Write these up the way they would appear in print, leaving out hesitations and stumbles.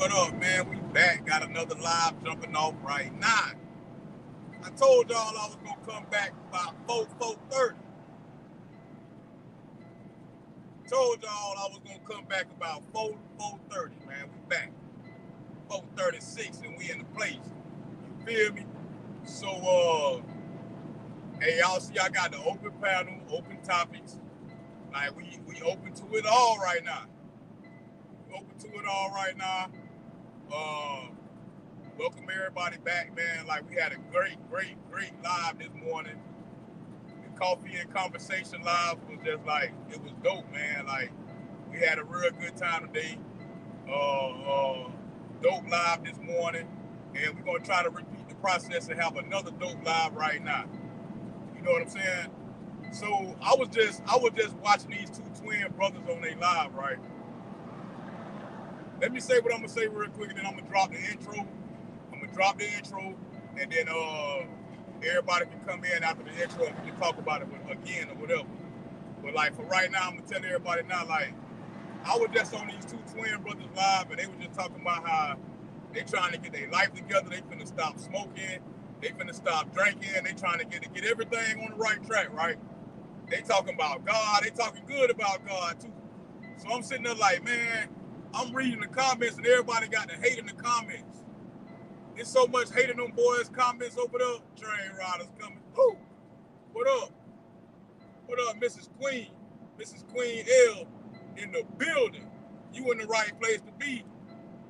What up, man? We back. Got another live jumping off right now. I told y'all I was gonna come back by 4:30. Told y'all I was gonna come back about 4:30, man. We back. 4:36 and we in the place. You feel me? So hey, y'all see I got the open panel, open topics. Like we open to it all right now. Open to it all right now. Welcome everybody back, man. Like we had a great live this morning. The Coffee and Conversation live was just like, it was dope, man. Like we had a real good time today. Dope live this morning, and we're gonna try to repeat the process and have another dope live right now. You know what I'm saying? So I was just watching these two twin brothers on their live, right? Let me say what I'm gonna say real quick, and then I'm gonna drop the intro. And then everybody can come in after the intro and we can talk about it again or whatever. But like for right now, I'm gonna tell everybody now, like I was just on these two twin brothers live, and they were just talking about how they trying to get their life together. They finna stop smoking. They finna stop drinking. They trying to get everything on the right track, right? They talking about God. They talking good about God too. So I'm sitting there like, man, I'm reading the comments and everybody got the hate in the comments. There's so much hate in them boys' comments over there. Train riders coming. Woo! What up? What up, Mrs. Queen? Mrs. Queen L in the building. You in the right place to be.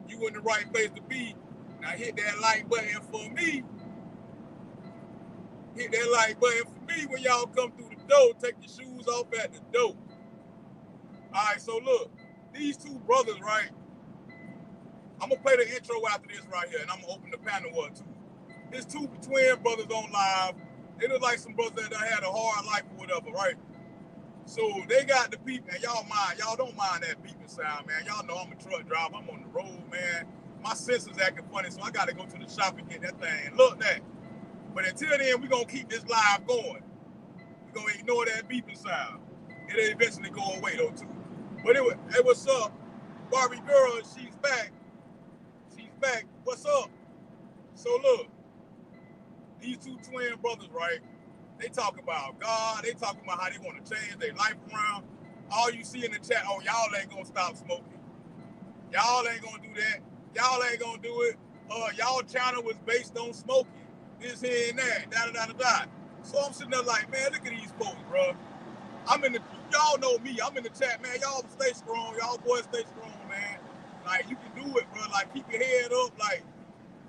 You in the right place to be. Now hit that like button for me. Hit that like button for me when y'all come through the door. Take your shoes off at the door. All right, so look. These two brothers, right? I'm going to play the intro after this right here, and I'm going to open the panel up, too. There's two twin brothers on live. They look like some brothers that had a hard life or whatever, right? So they got the beep, and y'all don't mind that beeping sound, man. Y'all know I'm a truck driver. I'm on the road, man. My sensor's acting funny, so I got to go to the shop and get that thing looked at. But until then, we're going to keep this live going. We're going to ignore that beeping sound. It'll eventually go away, though, too. But hey, what's up? Barbie girl, she's back. Back. What's up? So look, these two twin brothers, right? They talk about God. They talking about how they want to change their life around. All you see in the chat, oh, y'all ain't gonna stop smoking. Y'all ain't gonna do that. Y'all ain't gonna do it. Y'all channel was based on smoking. This, here, and that. Da. So I'm sitting there like, man, look at these folks, bro. Y'all know me. I'm in the chat, man. Y'all stay strong. Y'all boys stay strong, man. Like, you can do it, bro. Like, keep your head up. Like,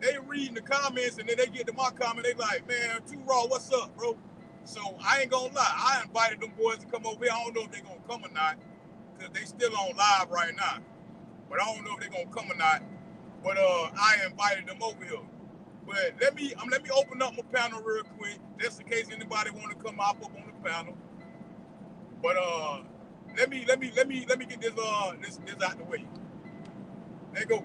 they reading the comments, and then they get to my comment. They like, man, Too Raw, what's up, bro? So, I ain't gonna lie. I invited them boys to come over here. I don't know if they're gonna come or not, because they still on live right now. But I don't know if they're gonna come or not. But I invited them over here. But let me open up my panel real quick, just in case anybody want to come hop up on the panel. But let me get this out the way. There you go.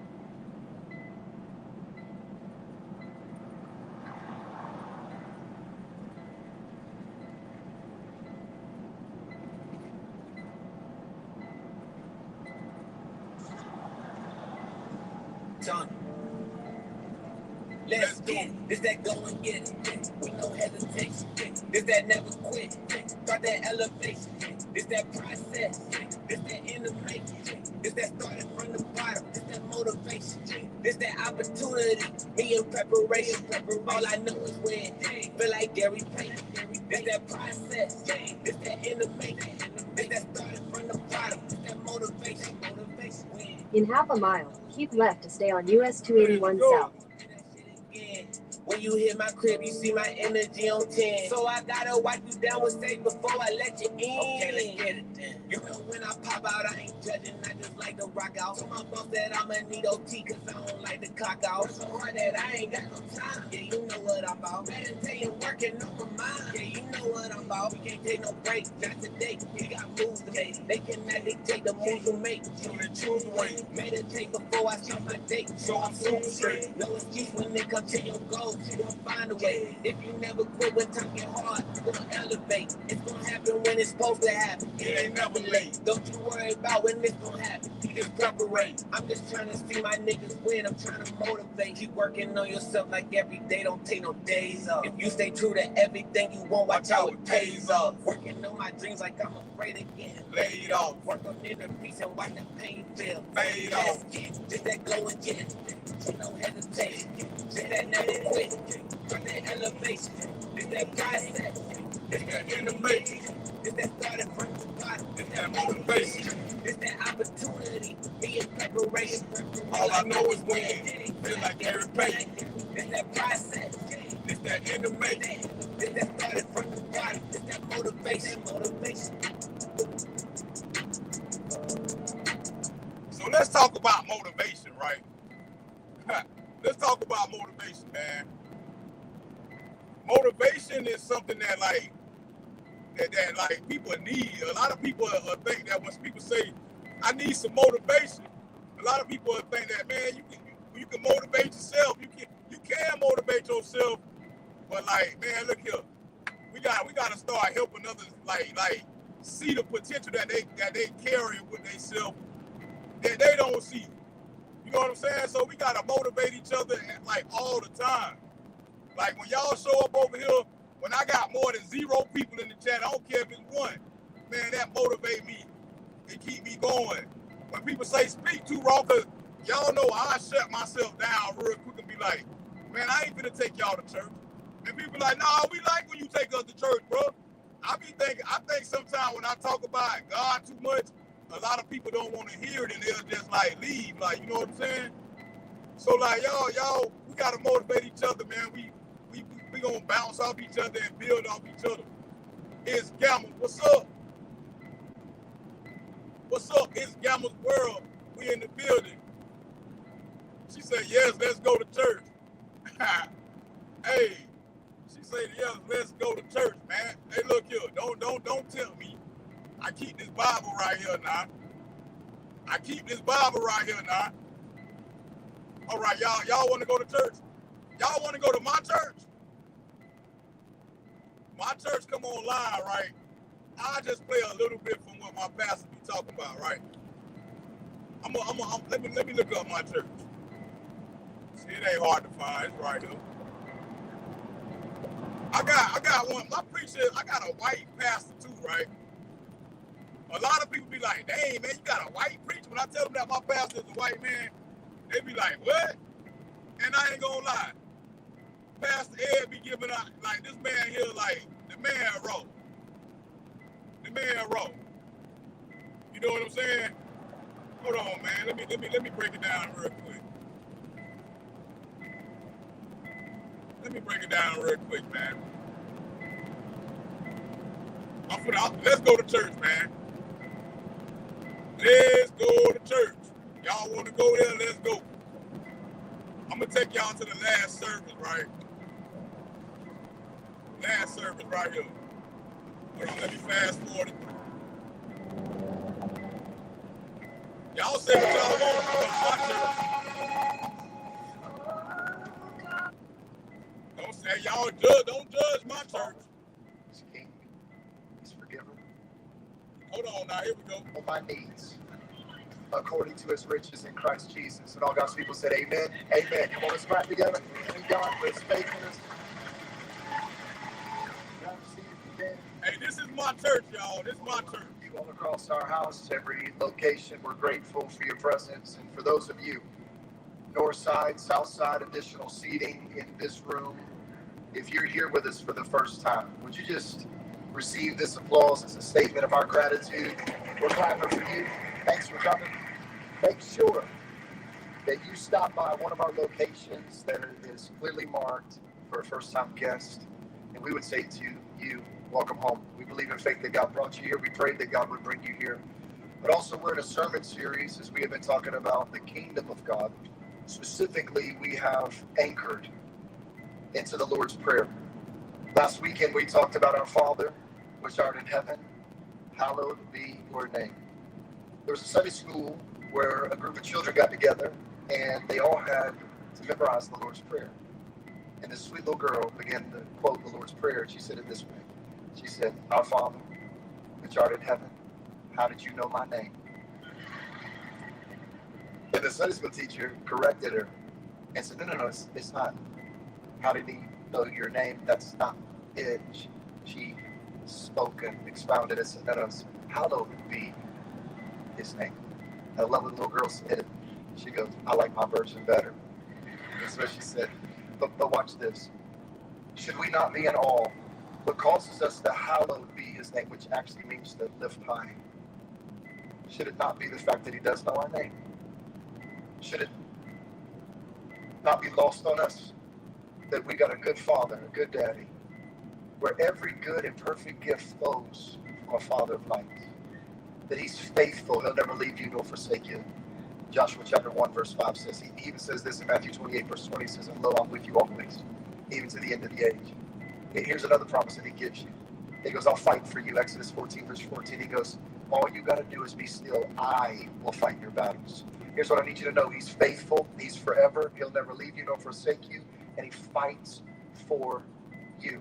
Johnny. Let's get it. This that go and get it. We no hesitation. This that never quit. Start that elevation. This that process. This that innovation. This that started from the bottom. This that motivation. This that opportunity. Me in preparation. All I know is win. Feel like Gary Payton. This that process. This that innovation. This that started from the bottom. This that motivation. Win. In half a mile, keep left to stay on US 281 South. When you hit my crib, you see my energy on 10. So I gotta wipe you down with safe before I let you in. Okay, let's get it then. You know when I pop out, I ain't judging, I just like to rock out. So my boss said I'ma need OT, cause I don't like to clock out. So hard that I ain't got no time. Yeah, you know what I'm about. Meditating, working on my mind. Yeah, you know what I'm about. We can't take no break, not today. We got moves to make. They cannot dictate the moves we make. So they choose the way. Meditate before I start my date. So I'm so straight. No excuse when it comes to your goals. You gon' find a way. If you never quit when time get hard, you gon' elevate. It's gon' happen when it's supposed to happen. It ain't never late. Don't you worry about when it's gon' happen. You just preparation. I'm just trying to see my niggas win. I'm trying to motivate. Keep working on yourself like every day. Don't take no days off. If you stay true to everything you want, watch how it pays off. Working on my dreams like I'm afraid of getting laid off. Work on inner peace and watch the pain fade off. Just that go and get it. No hesitation. Just that never quit. From that elevation. Just that process. Just that innovation. Just that started from the bottom. Just that motivation. Just that opportunity. Be in preparation. All I know is win. Feel like every Payne. Just that process. Just that innovation. Just that started from the bottom. Just that motivation. So let's talk about motivation, right? Let's talk about motivation, man. Motivation is something that like people need. A lot of people think that when people say, I need some motivation, a lot of people think that, man, you can motivate yourself. You can motivate yourself, but like, man, look here. We gotta start helping others like see the potential that they carry with themselves that they don't see. You know what I'm saying? So we gotta motivate each other like all the time. Like when y'all show up over here, when I got more than 0 people in the chat, I don't care if it's 1, man, that motivate me. It keep me going. When people say speak too wrong, cause y'all know I shut myself down real quick and be like, man, I ain't finna take y'all to church. And people like, nah, we like when you take us to church, bro. I think sometimes when I talk about God too much, a lot of people don't want to hear it and they'll just like leave, like, you know what I'm saying? So like y'all, we gotta motivate each other, man. We gonna bounce off each other and build off each other. It's Gamma. What's up? What's up? It's Gamma's World. We in the building. She said, yes, let's go to church. Hey, she said, yes, let's go to church, man. Hey, look here, don't tell me. I keep this Bible right here now. All right, y'all want to go to church? Y'all want to go to my church? My church come online, right? I just play a little bit from what my pastor be talking about, right? Let me look up my church. See, it ain't hard to find. It's right here. I got one. My preacher, I got a white pastor too, right? A lot of people be like, dang, man, you got a white preacher. When I tell them that my pastor is a white man, they be like, what? And I ain't gonna lie. Pastor Ed be giving out, like, this man here, like, the man wrote. You know what I'm saying? Hold on, man. Let me break it down real quick. Man. Let's go to church, man. Let's go to church. Y'all want to go there? Let's go. I'm going to take y'all to the last service, right? Last service right here. Hold on, let me fast forward it. Y'all say what y'all want. Don't say y'all don't judge my church. He's king. He's forgiver. Hold on now, here we go. All my needs, according to his riches in Christ Jesus. And all God's people said, amen. Amen. Come on, let's clap together. Thank God for his faithfulness. Hey, this is my church, y'all. This is my church. All across our house, every location, we're grateful for your presence. And for those of you, north side, south side, additional seating in this room, if you're here with us for the first time, would you just receive this applause as a statement of our gratitude? We're clapping for you. Thanks for coming. Make sure that you stop by one of our locations that is clearly marked for a first-time guest. And we would say to you, welcome home. We believe in faith that God brought you here. We prayed that God would bring you here. But also we're in a sermon series as we have been talking about the kingdom of God. Specifically, we have anchored into the Lord's Prayer. Last weekend, we talked about our Father, which art in heaven, hallowed be your name. There was a Sunday school where a group of children got together and they all had to memorize the Lord's Prayer. And this sweet little girl began to quote the Lord's Prayer. She said it this way. She said, our Father, which art in heaven, how did you know my name? And the Sunday school teacher corrected her and said, no, it's not. How did he know your name? That's not it. She spoke and expounded and said, no, it's hallowed be his name. I love when the little girl said it. She goes, I like my version better. That's what she said. But watch this. Should we not be in awe? What causes us to hallowed be his name, which actually means to lift high? Should it not be the fact that he does know our name? Should it not be lost on us that we got a good father, a good daddy, where every good and perfect gift flows from a father of lights? That he's faithful, he'll never leave you nor forsake you. Joshua chapter 1 verse 5 says, he even says this in Matthew 28 verse 20, says, and lo, I'm with you always, even to the end of the age. Here's another promise that he gives you. He goes, I'll fight for you. Exodus 14 verse 14, he goes, all you got to do is be still. I will fight your battles. Here's what I need you to know. He's faithful. He's forever. He'll never leave you nor forsake you. And he fights for you.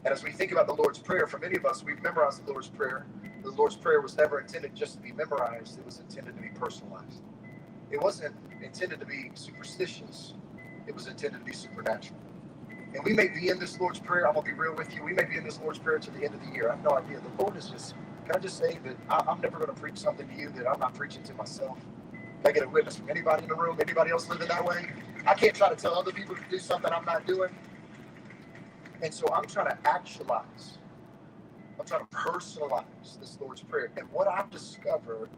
And as we think about the Lord's Prayer, for many of us, we've memorized the Lord's Prayer. The Lord's Prayer was never intended just to be memorized. It was intended to be personalized. It wasn't intended to be superstitious. It was intended to be supernatural. And we may be in this Lord's Prayer. I'm going to be real with you. We may be in this Lord's Prayer to the end of the year. I have no idea. The Lord is just, can I just say that I'm never going to preach something to you that I'm not preaching to myself? Can I get a witness from anybody in the room? Anybody else living that way? I can't try to tell other people to do something I'm not doing. And so I'm trying to actualize. I'm trying to personalize this Lord's Prayer. And what I've discovered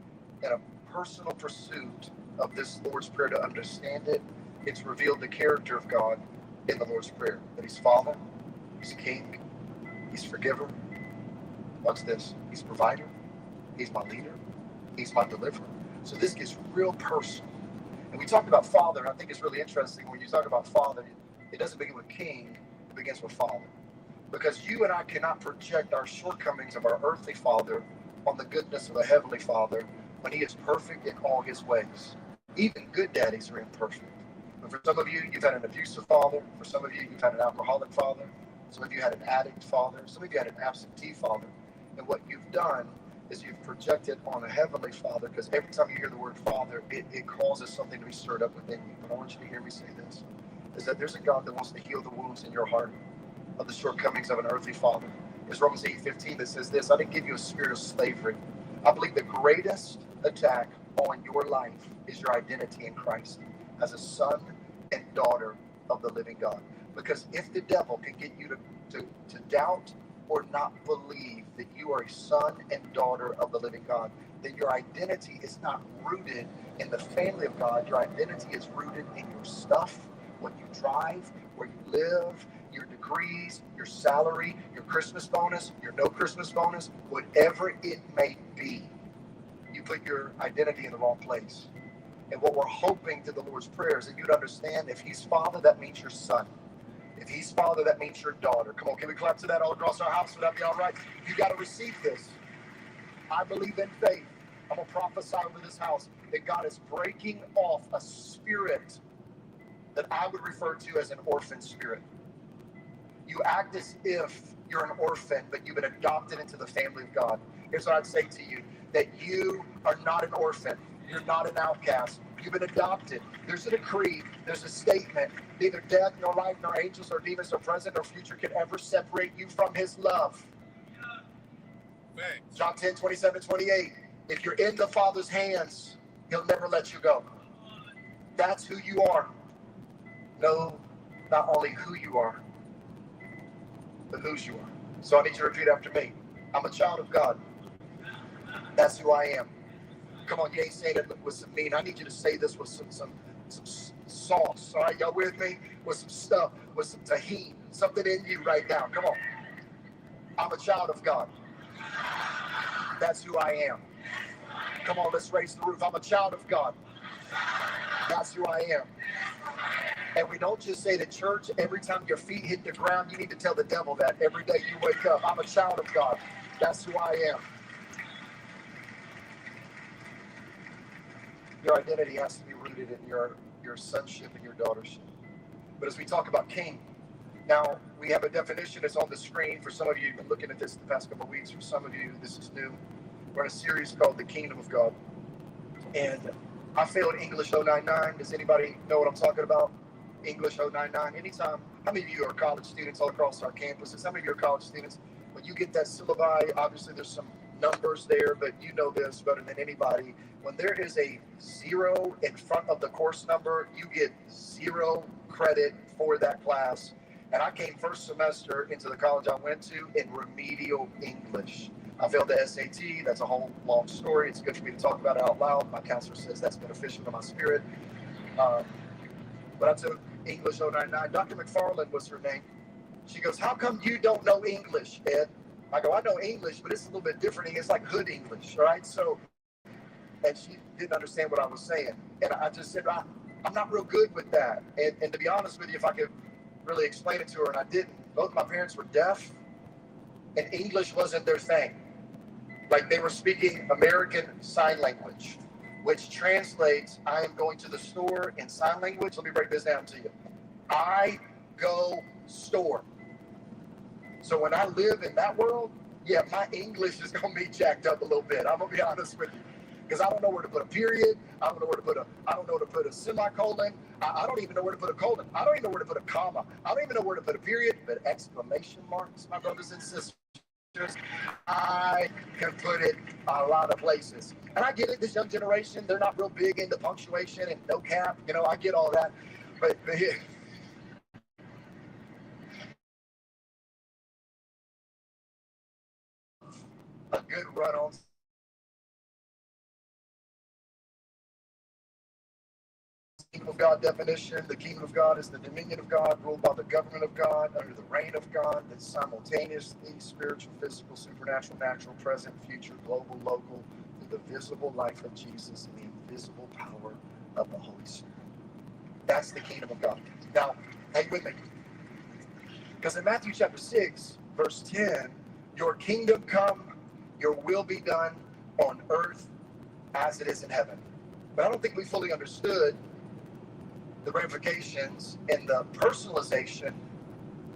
in a personal pursuit of this Lord's Prayer, to understand it, it's revealed the character of God in the Lord's Prayer. That he's Father, he's King, he's Forgiver. Watch this. He's Provider, he's my leader, he's my deliverer. So this gets real personal. And we talked about Father, and I think it's really interesting when you talk about Father, it doesn't begin with King, it begins with Father. Because you and I cannot project our shortcomings of our earthly father on the goodness of a heavenly Father when he is perfect in all his ways. Even good daddies are imperfect. But for some of you, you've had an abusive father. For some of you, you've had an alcoholic father. Some of you had an addict father. Some of you had an absentee father. And what you've done is you've projected on a heavenly Father, because every time you hear the word Father, it causes something to be stirred up within you. But I want you to hear me say this, is that there's a God that wants to heal the wounds in your heart of the shortcomings of an earthly father. There's Romans 8:15 that says this, I didn't give you a spirit of slavery. I believe the greatest attack on your life is your identity in Christ as a son and daughter of the living God. Because if the devil can get you to doubt or not believe that you are a son and daughter of the living God, then your identity is not rooted in the family of God. Your identity is rooted in your stuff, what you drive, where you live, your degrees, your salary, your Christmas bonus, your no Christmas bonus, whatever it may be. You put your identity in the wrong place. And what we're hoping through the Lord's Prayer is that you'd understand, if he's Father, that means your son. If he's Father, that means your daughter. Come on, can we clap to that all across our house? Would that be all right? You got to receive this. I believe in faith. I'm going to prophesy over this house that God is breaking off a spirit that I would refer to as an orphan spirit. You act as if you're an orphan, but you've been adopted into the family of God. Here's what I'd say to you, that you are not an orphan. You're not an outcast. You've been adopted. There's a decree. There's a statement. Neither death, nor life, nor angels, or demons, or present, or future can ever separate you from his love. Thanks. John 10, 27, 28. If you're in the Father's hands, he'll never let you go. That's who you are. Know not only who you are, but whose you are. So I need you to repeat after me. I'm a child of God. That's who I am. Come on, you ain't saying it with some mean. I need you to say this with some sauce. All right, y'all with me? With some stuff, with some tahini, something in you right now. Come on. I'm a child of God. That's who I am. Come on, let's raise the roof. I'm a child of God. That's who I am. And we don't just say to church, every time your feet hit the ground, you need to tell the devil that every day you wake up. I'm a child of God. That's who I am. Your identity has to be rooted in your sonship and your daughtership. But as we talk about king, now we have a definition that's on the screen. For some of you, you've been looking at this the past couple of weeks. For some of you, this is new. We're in a series called The Kingdom of God. And I failed English 099. Does anybody know what I'm talking about? English 099. Anytime, how many of you are college students all across our campuses? How many of you are college students? When you get that syllabi, obviously there's some numbers there, but you know this better than anybody. When there is a 0 in front of the course number, you get 0 credit for that class. And I came first semester into the college I went to in remedial English. I failed the SAT. That's a whole long story. It's good for me to talk about it out loud. My counselor says that's beneficial to my spirit. But I took English 099. Dr. McFarland was her name. She goes, how come you don't know English, Ed? I go, I know English, but it's a little bit different. It's like hood English, right? So, and she didn't understand what I was saying. And I just said, I'm not real good with that. And to be honest with you, if I could really explain it to her, and I didn't. Both my parents were deaf, and English wasn't their thing. Like they were speaking American Sign Language, which translates, I am going to the store in sign language. Let me break this down to you. I go store. So when I live in that world, yeah, my English is going to be jacked up a little bit. I'm going to be honest with you. Because I don't know where to put a period. I don't know where to put a semicolon. I don't even know where to put a colon. I don't even know where to put a comma. I don't even know where to put a period, but exclamation marks, my brothers and sisters, I can put it a lot of places. And I get it, this young generation, they're not real big into punctuation and no cap. You know, I get all that. But yeah. A good run on Kingdom of God definition. The kingdom of God is the dominion of God, ruled by the government of God, under the reign of God, that's simultaneously spiritual, physical, supernatural, natural, present, future, global, local, through the visible life of Jesus and the invisible power of the Holy Spirit. That's the kingdom of God. Now, hang with me. Because in Matthew chapter 6, verse 10, your kingdom come, your will be done on earth as it is in heaven. But I don't think we fully understood the ramifications and the personalization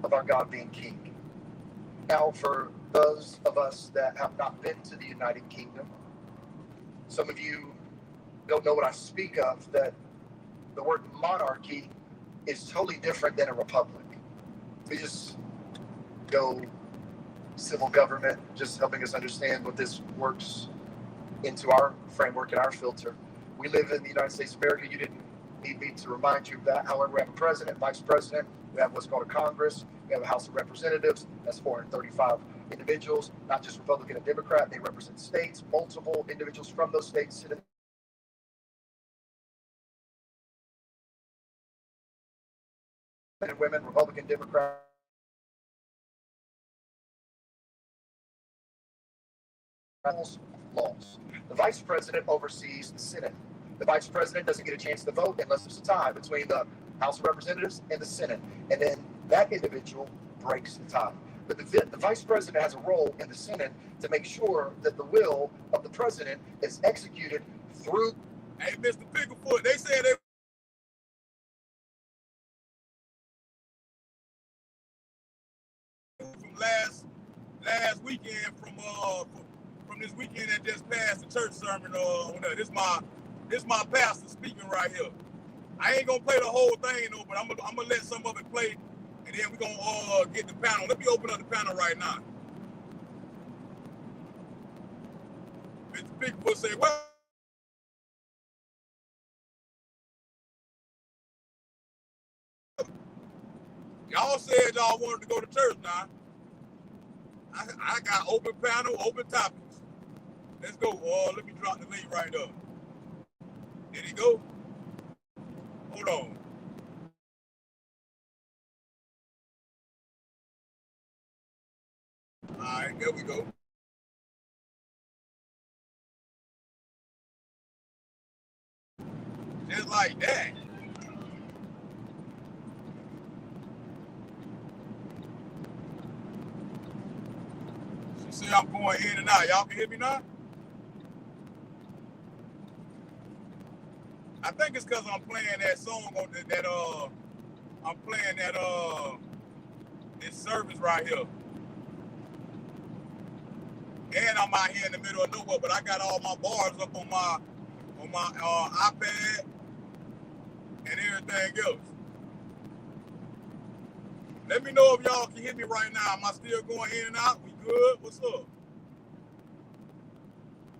of our God being king. Now, for those of us that have not been to the United Kingdom, some of you don't know what I speak of, that the word monarchy is totally different than a republic. We just go civil government, just helping us understand what this works into our framework and our filter. We live in the United States of America. You didn't need me to remind you of that. However, we have a president, vice president. We have what's called a Congress. We have a House of Representatives. That's 435 individuals, not just Republican and Democrat. They represent states. Multiple individuals from those states sit in men and women, Republican, Democrat. Laws. The vice president oversees the Senate. The vice president doesn't get a chance to vote unless there's a tie between the House of Representatives and the Senate. And then that individual breaks the tie. But the vice president has a role in the Senate to make sure that the will of the president is executed through. Hey, Mr. Picklefoot, they said they from last weekend from this weekend that just passed, the church sermon. This my pastor speaking right here. I ain't gonna play the whole thing though, but I'm gonna let some of it play, and then we're gonna get the panel. Let me open up the panel right now. Mr. Picklefoot say, well, y'all said y'all wanted to go to church now. I got open panel, open topics. Let's go. Let me drop the link right up. Did he go? Hold on. All right, there we go. Just like that. She said I'm going in and out. Y'all can hear me now? I think it's because I'm playing that song on I'm playing that this service right here. And I'm out here in the middle of nowhere, but I got all my bars up on on my iPad and everything else. Let me know if y'all can hear me right now. Am I still going in and out? We good? What's up?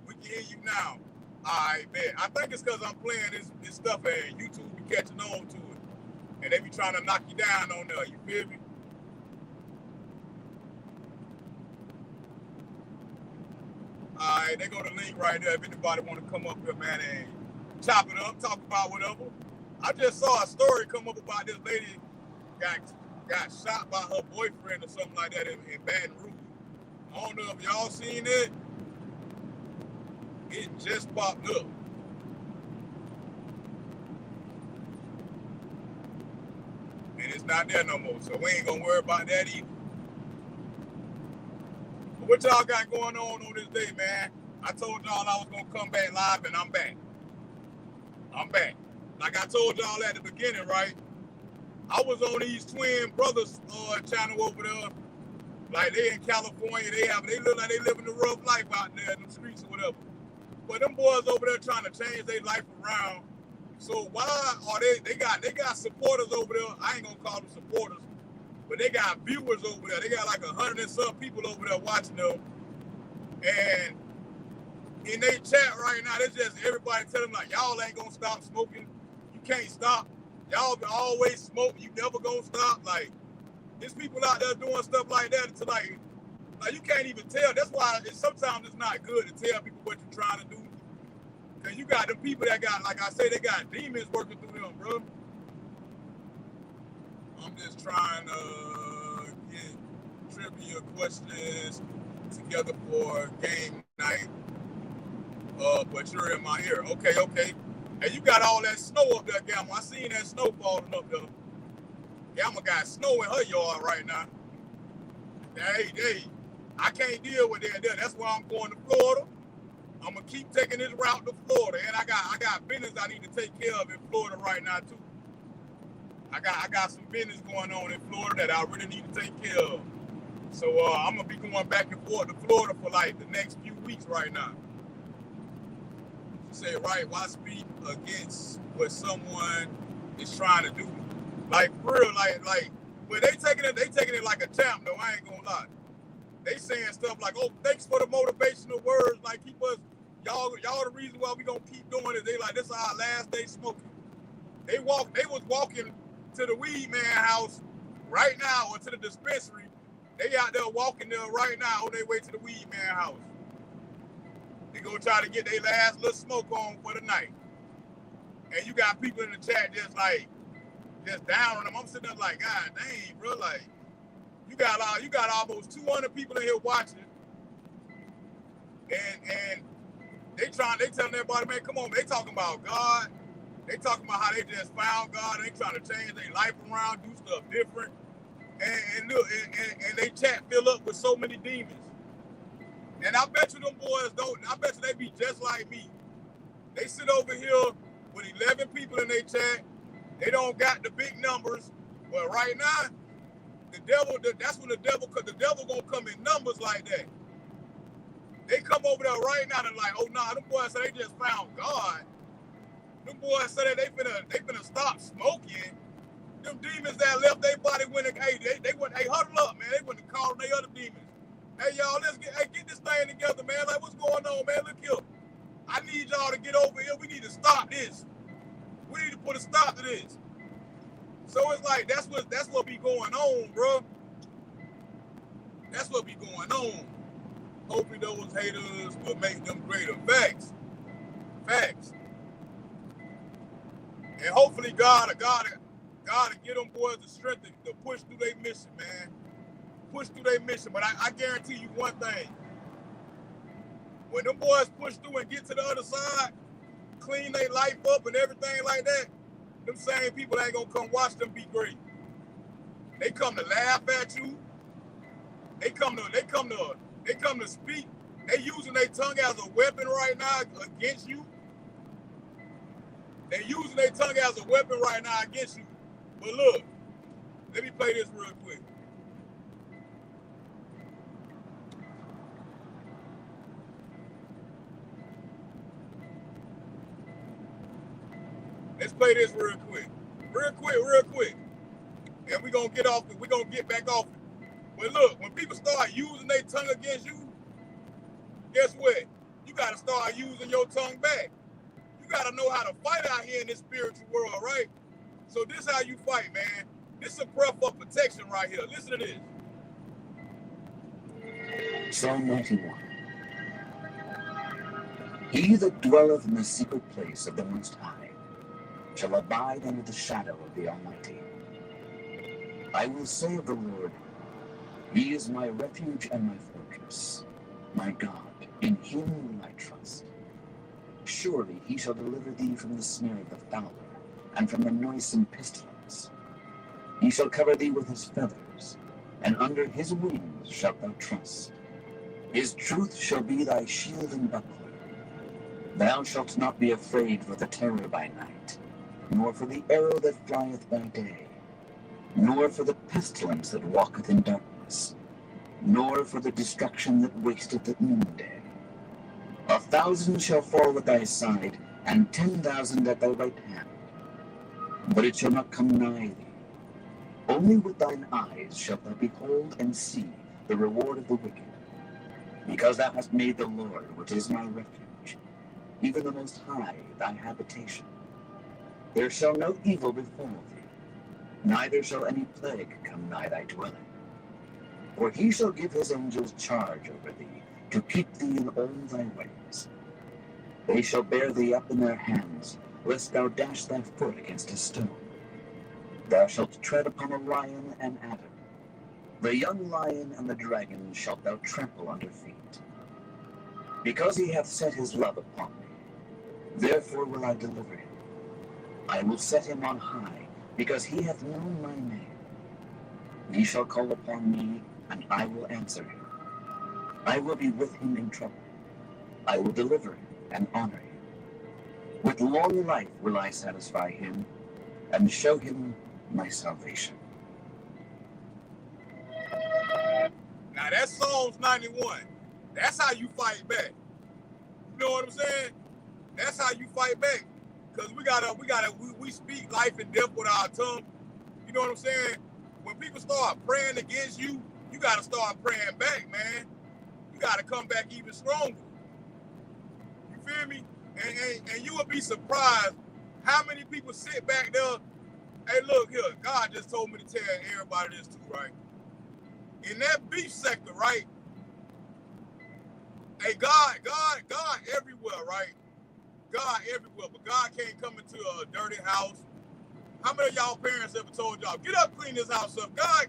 We can hear you now. All right, man. I think it's because I'm playing this stuff and YouTube be catching on to it. And they be trying to knock you down on there. You feel me? All right, they go to the link right there if anybody want to come up here, man, and chop it up, talk about whatever. I just saw a story come up about this lady got shot by her boyfriend or something like that in Baton Rouge. I don't know if y'all seen it. It just popped up. And it's not there no more, so we ain't gonna worry about that either. But what y'all got going on this day, man? I told y'all I was gonna come back live, and I'm back. I'm back. Like I told y'all at the beginning, right? I was on these twin brothers channel over there. Like they in California, they look like they living the rough life out there in the streets or whatever. But them boys over there trying to change their life around. So why are they got supporters over there? I ain't gonna call them supporters, but they got viewers over there. They got like 100 and some people over there watching them. And in their chat right now, it's just everybody telling them like, y'all ain't gonna stop smoking. You can't stop. Y'all always smoke. You never gonna stop. Like, there's people out there doing stuff like that. It's like you can't even tell. That's why sometimes it's not good to tell people what you're trying to do. Because you got them people that got, like I say, they got demons working through them, bro. I'm just trying to get trivia questions together for game night. But you're in my ear. Okay. And you got all that snow up there, Gamma. I seen that snow falling up there. Gamma got snow in her yard right now. Hey, I can't deal with that. That's why I'm going to Florida. I'm gonna keep taking this route to Florida, and I got business I need to take care of in Florida right now too. I got some business going on in Florida that I really need to take care of. So I'm gonna be going back and forth to Florida for like the next few weeks right now. You say, right? Why speak against what someone is trying to do? Like for real, like, but they taking it like a champ though. I ain't gonna lie. They saying stuff like, "Oh, thanks for the motivational words. Like, keep us, y'all the reason why we gonna keep doing it." They like, this is our last day smoking. They was walking to the weed man house right now, or to the dispensary. They out there walking there right now on their way to the weed man house. They gonna try to get their last little smoke on for the night. And you got people in the chat just down on them. I'm sitting there like, God dang, bro, like. You got almost 200 people in here watching, and they telling everybody, man, come on, they talking about God, they talking about how they just found God, and they trying to change their life around, do stuff different, and look, and they chat fill up with so many demons, and I bet you them boys don't. I bet you they be just like me. They sit over here with 11 people in their chat. They don't got the big numbers, but right now. The devil, that's when the devil gonna come in numbers like that. They come over there right now and like, oh nah, them boys say they just found God. Them boys say that they finna stop smoking. Them demons that left their body went and they went, hey, huddle up, man. They went and called their other demons. Hey y'all, let's get this thing together, man. Like, what's going on, man? Look here. I need y'all to get over here. We need to stop this. We need to put a stop to this. So it's like that's what be going on, bro. That's what be going on. Hoping those haters will make them greater. Facts. And hopefully God will get them boys the strength to push through their mission, man. Push through their mission. But I guarantee you one thing. When them boys push through and get to the other side, clean their life up and everything like that, them same people ain't gonna come watch them be great. They come to laugh at you. They come to speak. They using their tongue as a weapon right now against you. They using their tongue as a weapon right now against you. But look, let me play this real quick. Let's play this real quick. Real quick. And we're gonna get back off it. But look, when people start using their tongue against you, guess what? You gotta start using your tongue back. You gotta know how to fight out here in this spiritual world, right? So this is how you fight, man. This is a prayer for protection right here. Listen to this. Psalm 91. He that dwelleth in the secret place of the Most High shall abide under the shadow of the Almighty. I will say of the Lord, He is my refuge and my fortress, my God, in Him will I trust. Surely He shall deliver thee from the snare of the fowler, and from the noisome pestilence. He shall cover thee with His feathers, and under His wings shalt thou trust. His truth shall be thy shield and buckler. Thou shalt not be afraid for the terror by night, nor for the arrow that flieth by day, nor for the pestilence that walketh in darkness, nor for the destruction that wasteth at noonday. 1,000 shall fall at thy side, and 10,000 at thy right hand, but it shall not come nigh thee. Only with thine eyes shalt thou behold and see the reward of the wicked, because thou hast made the Lord, which is my refuge, even the Most High, thy habitation. There shall no evil befall thee, neither shall any plague come nigh thy dwelling. For He shall give His angels charge over thee, to keep thee in all thy ways. They shall bear thee up in their hands, lest thou dash thy foot against a stone. Thou shalt tread upon a lion and adder. The young lion and the dragon shalt thou trample under feet. Because He hath set His love upon me, therefore will I deliver Him. I will set Him on high, because He hath known my name. He shall call upon me, and I will answer him. I will be with him in trouble. I will deliver him and honor him. With long life will I satisfy him, and show him my salvation. Now that's Psalms 91. That's how you fight back. You know what I'm saying? That's how you fight back. Because we speak life and death with our tongue. You know what I'm saying? When people start praying against you, you got to start praying back, man. You got to come back even stronger. You feel me? And you will be surprised how many people sit back there. Hey, look here. God just told me to tell everybody this too, right? In that beef sector, right? Hey, God everywhere, right? God everywhere, but God can't come into a dirty house. How many of y'all parents ever told y'all, get up, clean this house up? God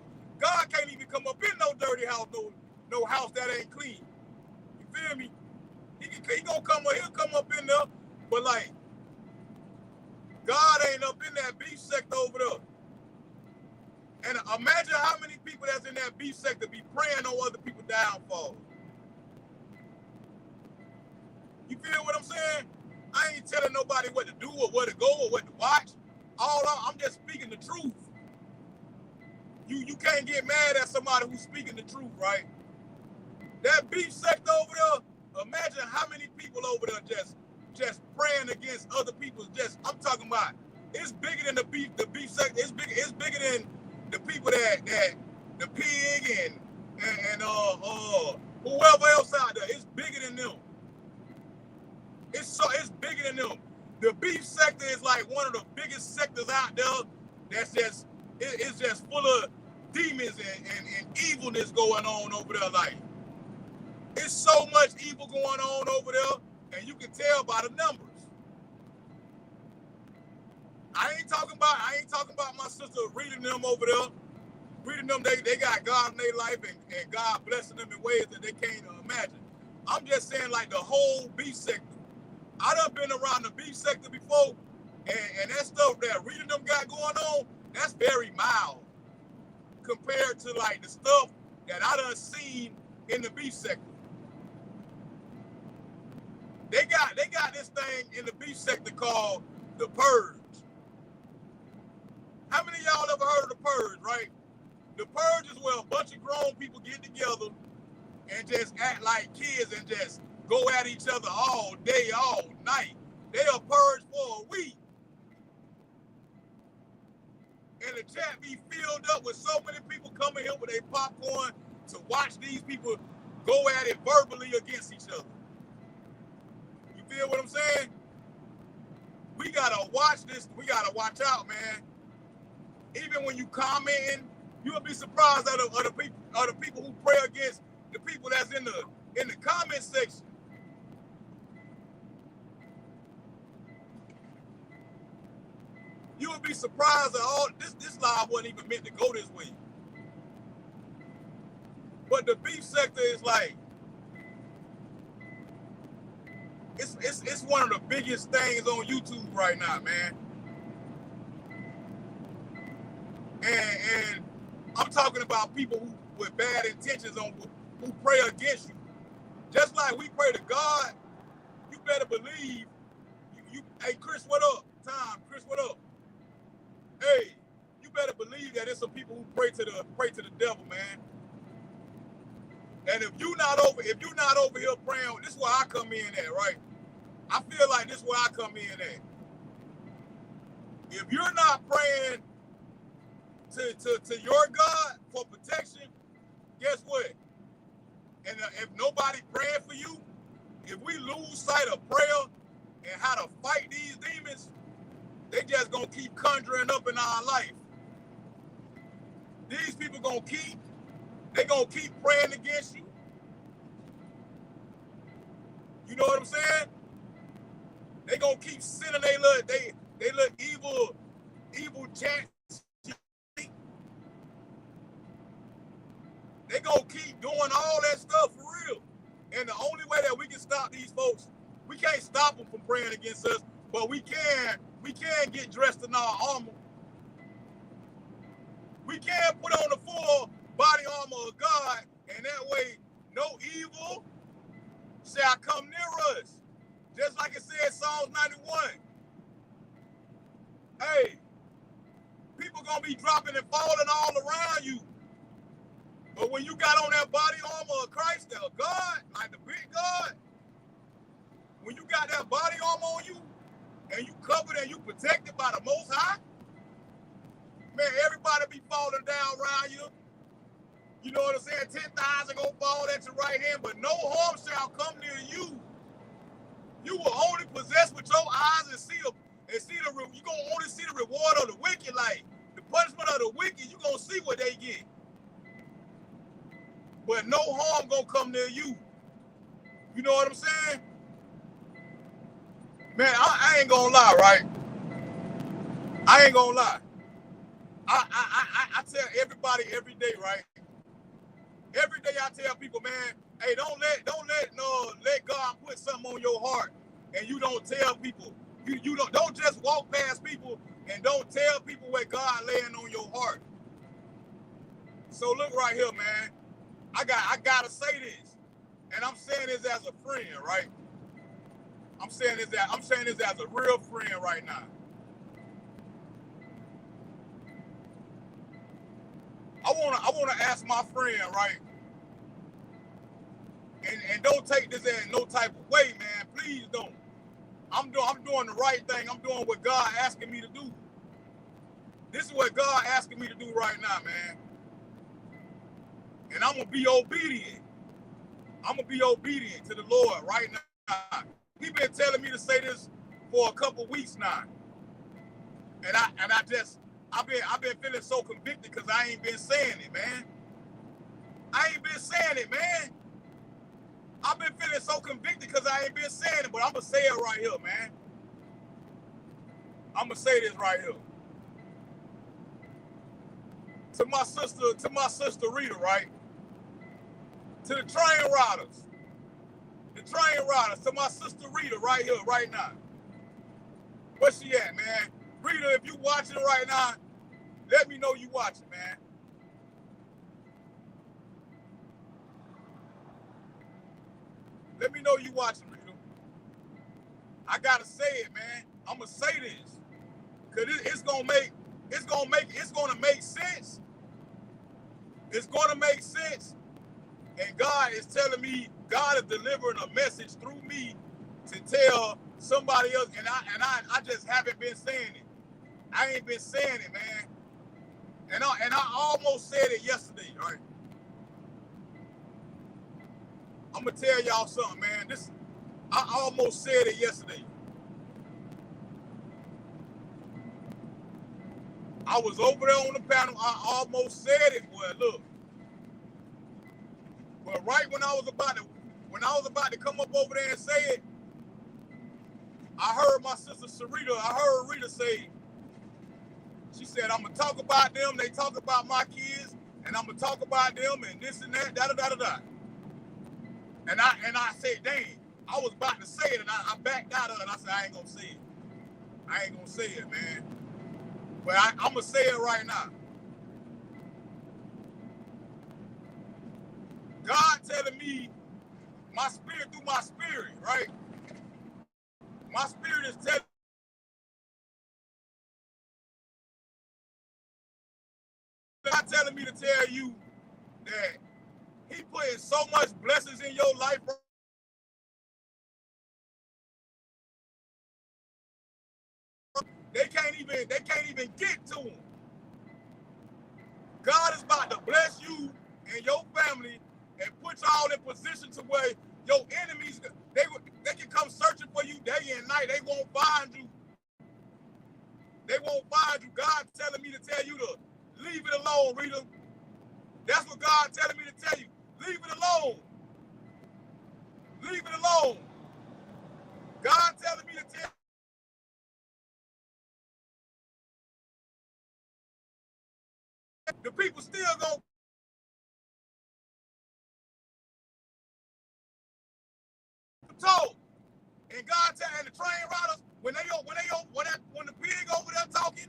can't even come up in no dirty house, no house that ain't clean. You feel me? He gonna come up, he'll come up in there, but like, God ain't up in that beef sector over there. And imagine how many people that's in that beef sector be praying on other people's downfall. You feel what I'm saying? I ain't telling nobody what to do or where to go or what to watch. I'm just speaking the truth. You can't get mad at somebody who's speaking the truth, right? That beef sector over there, imagine how many people over there just praying against other people's I'm talking about, it's bigger than the beef sector, it's bigger than the people that the pig and whoever else out there, it's bigger than them. It's bigger than them. The beef sector is like one of the biggest sectors out there that's it's just full of demons and evilness going on over there. Like, it's so much evil going on over there, and you can tell by the numbers. I ain't talking about my sister reading them over there. Reading them, they got God in their life and God blessing them in ways that they can't imagine. I'm just saying, like, the whole beef sector. I done been around the beef sector before, and that stuff that reading them got going on, that's very mild compared to like the stuff that I done seen in the beef sector. They got this thing in the beef sector called the purge. How many of y'all ever heard of the purge, right? The purge is where a bunch of grown people get together and just act like kids and just go at each other all day, all night. They'll purge for a week. the chat be filled up with so many people coming here with their popcorn to watch these people go at it verbally against each other. You feel what I'm saying? We gotta watch this. We gotta watch out, man. Even when you commenting, you'll be surprised at the people who pray against the people that's in the comment section. You would be surprised at all this live wasn't even meant to go this way. But the beef sector is like it's one of the biggest things on YouTube right now, man. And I'm talking about people who with bad intentions who pray against you. Just like we pray to God, you better believe you hey Chris, what up? Tom, Chris, what up? Hey, you better believe that there's some people who pray to the devil, man. And if you're not over here praying, this is where I come in at, right? I feel like this is where I come in at. If you're not praying to your God for protection, guess what? And if nobody praying for you, if we lose sight of prayer and how to fight these demons, they just gonna keep conjuring up in our life. These people gonna keep praying against you. You know what I'm saying? They gonna keep sending they little evil chants. They gonna keep doing all that stuff for real. And the only way that we can stop these folks, we can't stop them from praying against us, but we can get dressed in our armor. We can put on the full body armor of God, and that way no evil shall come near us. Just like it said Psalms 91. Hey, people gonna be dropping and falling all around you. But when you got on that body armor of Christ, of God, like the big God, when you got that body armor on you, and you covered and you protected by the Most High, man, everybody be falling down around you. You know what I'm saying? 10,000 gonna fall at your right hand, but no harm shall come near you. You will only possess with your eyes and see you gonna only see the reward of the wicked. Like the punishment of the wicked, you gonna see what they get. But no harm gonna come near you. You know what I'm saying? Man, I ain't gonna lie, right? I ain't gonna lie. I tell everybody every day, right? Every day I tell people, man, hey, don't let God put something on your heart and you don't tell people. You don't just walk past people and don't tell people what God laying on your heart. So look right here, man. I gotta say this, and I'm saying this as a friend, right? I'm saying this as a real friend right now. I wanna ask my friend, right? And don't take this in no type of way, man. Please don't. I'm doing the right thing. I'm doing what God asking me to do. This is what God asking me to do right now, man. And I'm gonna be obedient. I'm gonna be obedient to the Lord right now. He been telling me to say this for a couple weeks now. And I've been feeling so convicted because I ain't been saying it, man. I ain't been saying it, man. I've been feeling so convicted because I ain't been saying it, but I'm gonna say it right here, man. I'm gonna say this right here. To my sister Rita, right? To the train riders. To my sister Rita right here, right now. Where she at, man? Rita, if you watching right now, let me know you watching, man. Let me know you watching, Rita. I gotta say it, man. I'm gonna say this, cause it's gonna make sense. It's gonna make sense, and God is telling me, God is delivering a message through me to tell somebody else, and I just haven't been saying it. I ain't been saying it, man. And I almost said it yesterday, right? I'm gonna tell y'all something, man. I almost said it yesterday. I was over there on the panel. I almost said it, boy. Look, but right when I was about to come up over there and say it, I heard my sister Sarita. I heard Rita say, she said, "I'm gonna talk about them. They talk about my kids, and I'm gonna talk about them and this and that, da da da da da." And I said, "Dang." I was about to say it, and I backed out of it. And I said, "I ain't gonna say it. I ain't gonna say it, man." But I'm gonna say it right now. God telling me, my spirit through my spirit, right? My spirit is telling. God telling me to tell you that He putting so much blessings in your life. They can't even get to them. God is about to bless you and your family and put y'all in position to where your enemies, they can come searching for you day and night. They won't find you. They won't find you. God telling me to tell you to leave it alone, Rita. That's what God telling me to tell you. Leave it alone. Leave it alone. God telling me to tell you, the people still gonna talk. And God and the train riders, when the pig over there talking,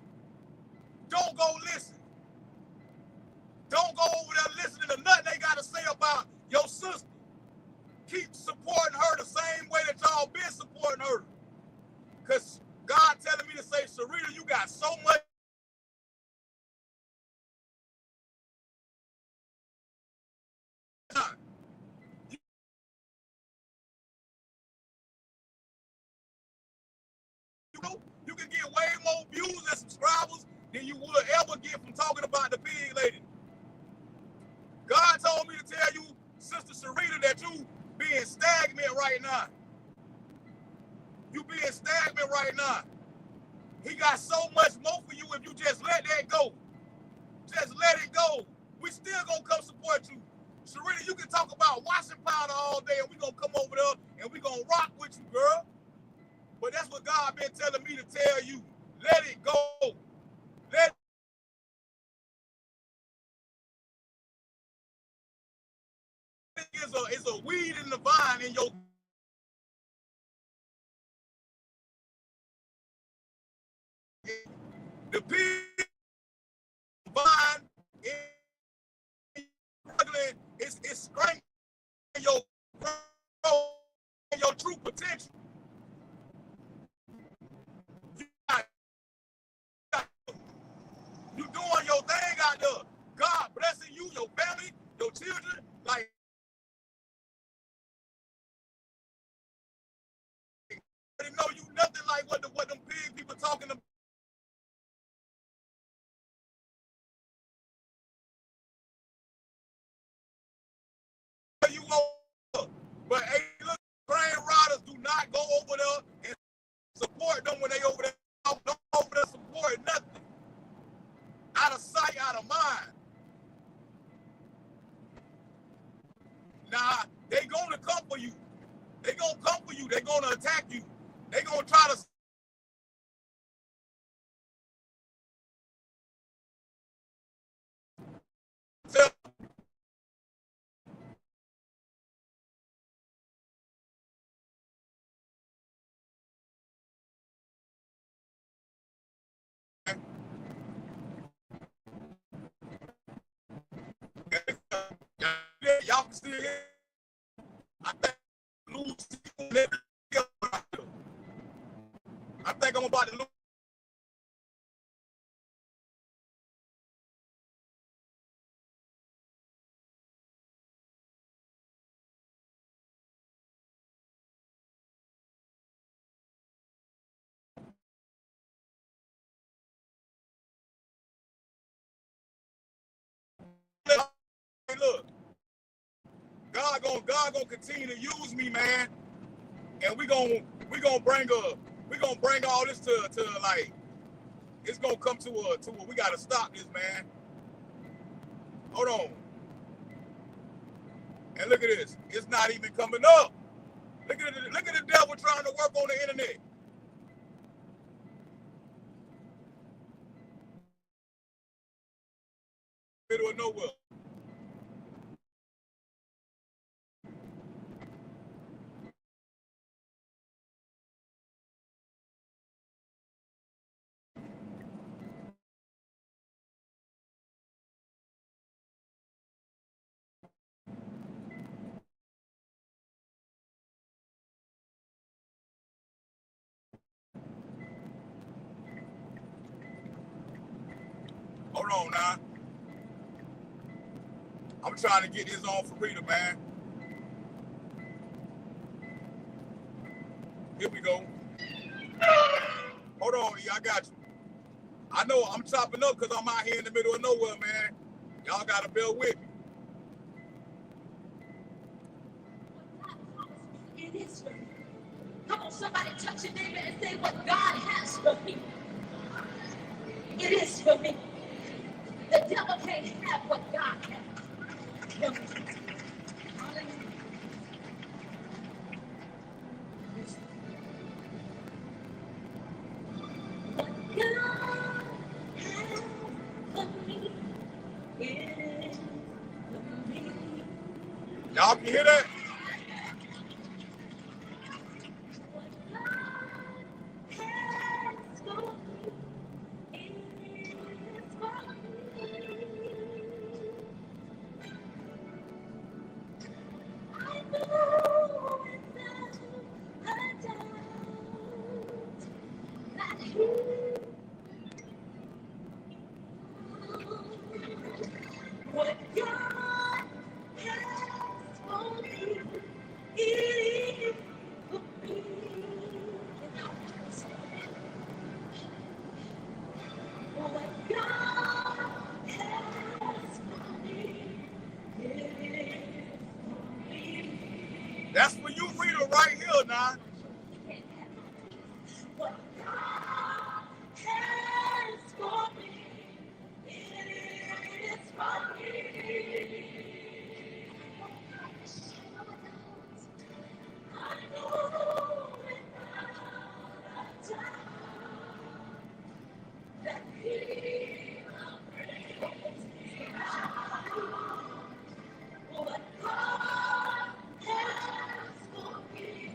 don't go listen. Don't go over there listening to nothing they gotta say about your sister. Keep supporting her the same way that y'all been supporting her. Cause God telling me to say, Sarita, you got so much. You can get way more views and subscribers than you would ever get from talking about the pig lady. God told me to tell you, Sister Sarita, that you being stagnant right now. You being stagnant right now. He got so much more for you if you just let that go. Just let it go. We still gonna come support you. Sarita, you can talk about washing powder all day and we gonna come over there and we gonna rock with you, girl. But that's what God been telling me to tell you. Let it go. Let it is a weed in the vine in your the pig vine it's strengthening your growth and your true potential. You doing your thing out there. God blessing you, your family, your children. Like, they know you nothing like what them big people talking about. You over. But hey, look, train riders do not go over there and support them when they over there. Don't over there support nothing. Out of sight, out of mind. Nah, they gonna come for you. They gonna come for you. They gonna attack you. They gonna try to sell. Y'all can still hear. I think I'm about to lose. God gonna continue to use me, man. And we gonna bring all this to like, it's gonna come to we gotta stop this, man. Hold on. And look at this. It's not even coming up. Look at the devil trying to work on the internet. Middle of nowhere. Hold on now. I'm trying to get this on for Rita, man. Here we go. Hold on, I got you. I know I'm chopping up because I'm out here in the middle of nowhere, man. Y'all gotta bear with me. It is for me. Come on, somebody touch your neighbor and say what God has for me. It is for me. The devil can't have what God has. Y'all can hear that? That's for you, Rita, right here now. What God has for me, it is for me. I know without a doubt that He will bring me out. What God has for me.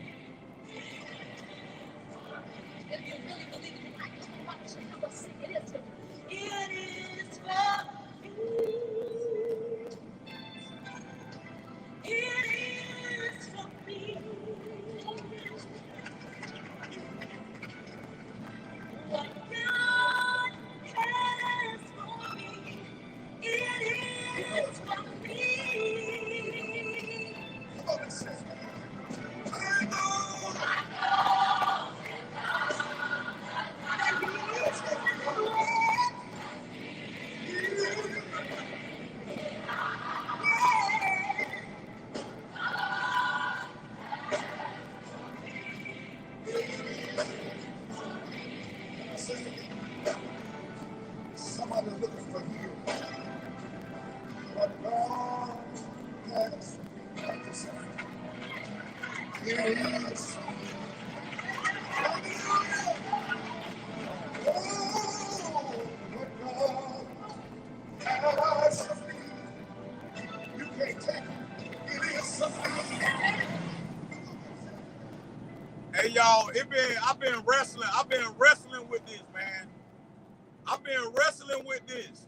If you really believe it, I can watch you. I will sing it is for me. It is for you. It is for me. What God has for me. It is for me. Somebody looking for you. What God has for me. Here it is. Oh, what God has for me. You can't take it. It is something. Hey y'all, I've been wrestling with this, man. I've been wrestling with this.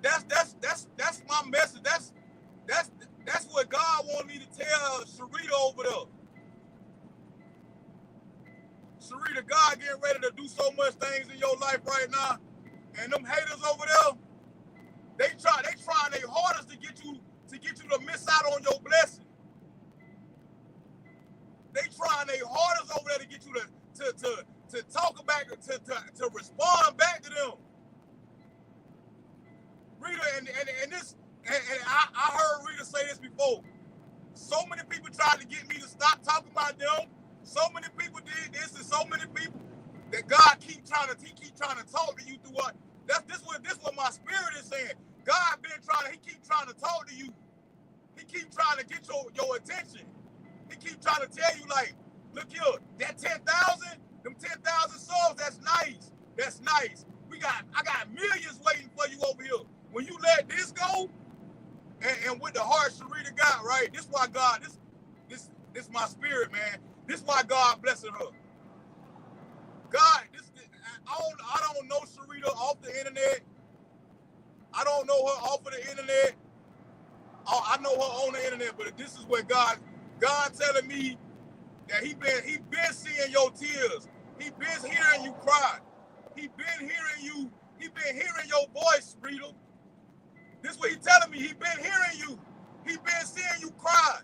That's my message. That's what God wanted me to tell Sharita over there. Sharita, God getting ready to do so much things in your life right now, and them haters over there, they trying their hardest to get you to miss out on your blessing. They trying their hardest over there to get you to talk back, to respond back to them. Rita, and And I heard Rita say this before. So many people tried to get me to stop talking about them. So many people did this, and so many people that God keep trying to talk to you through what. This what my spirit is saying. God he keep trying to talk to you. He keep trying to get your attention. He keep trying to tell you, like, look here, that 10,000, them 10,000 souls, that's nice. That's nice. I got millions waiting for you over here. When you let this go, and with the heart Sharita got, right? This why God, this my spirit, man. This why God blessing her. God, I don't know Sharita off the internet. I don't know her off of the internet. I know her on the internet, but this is what God telling me that he been seeing your tears. He been hearing you cry. He been hearing your voice, Rita. This is what he telling me. He been hearing you. He been seeing you cry.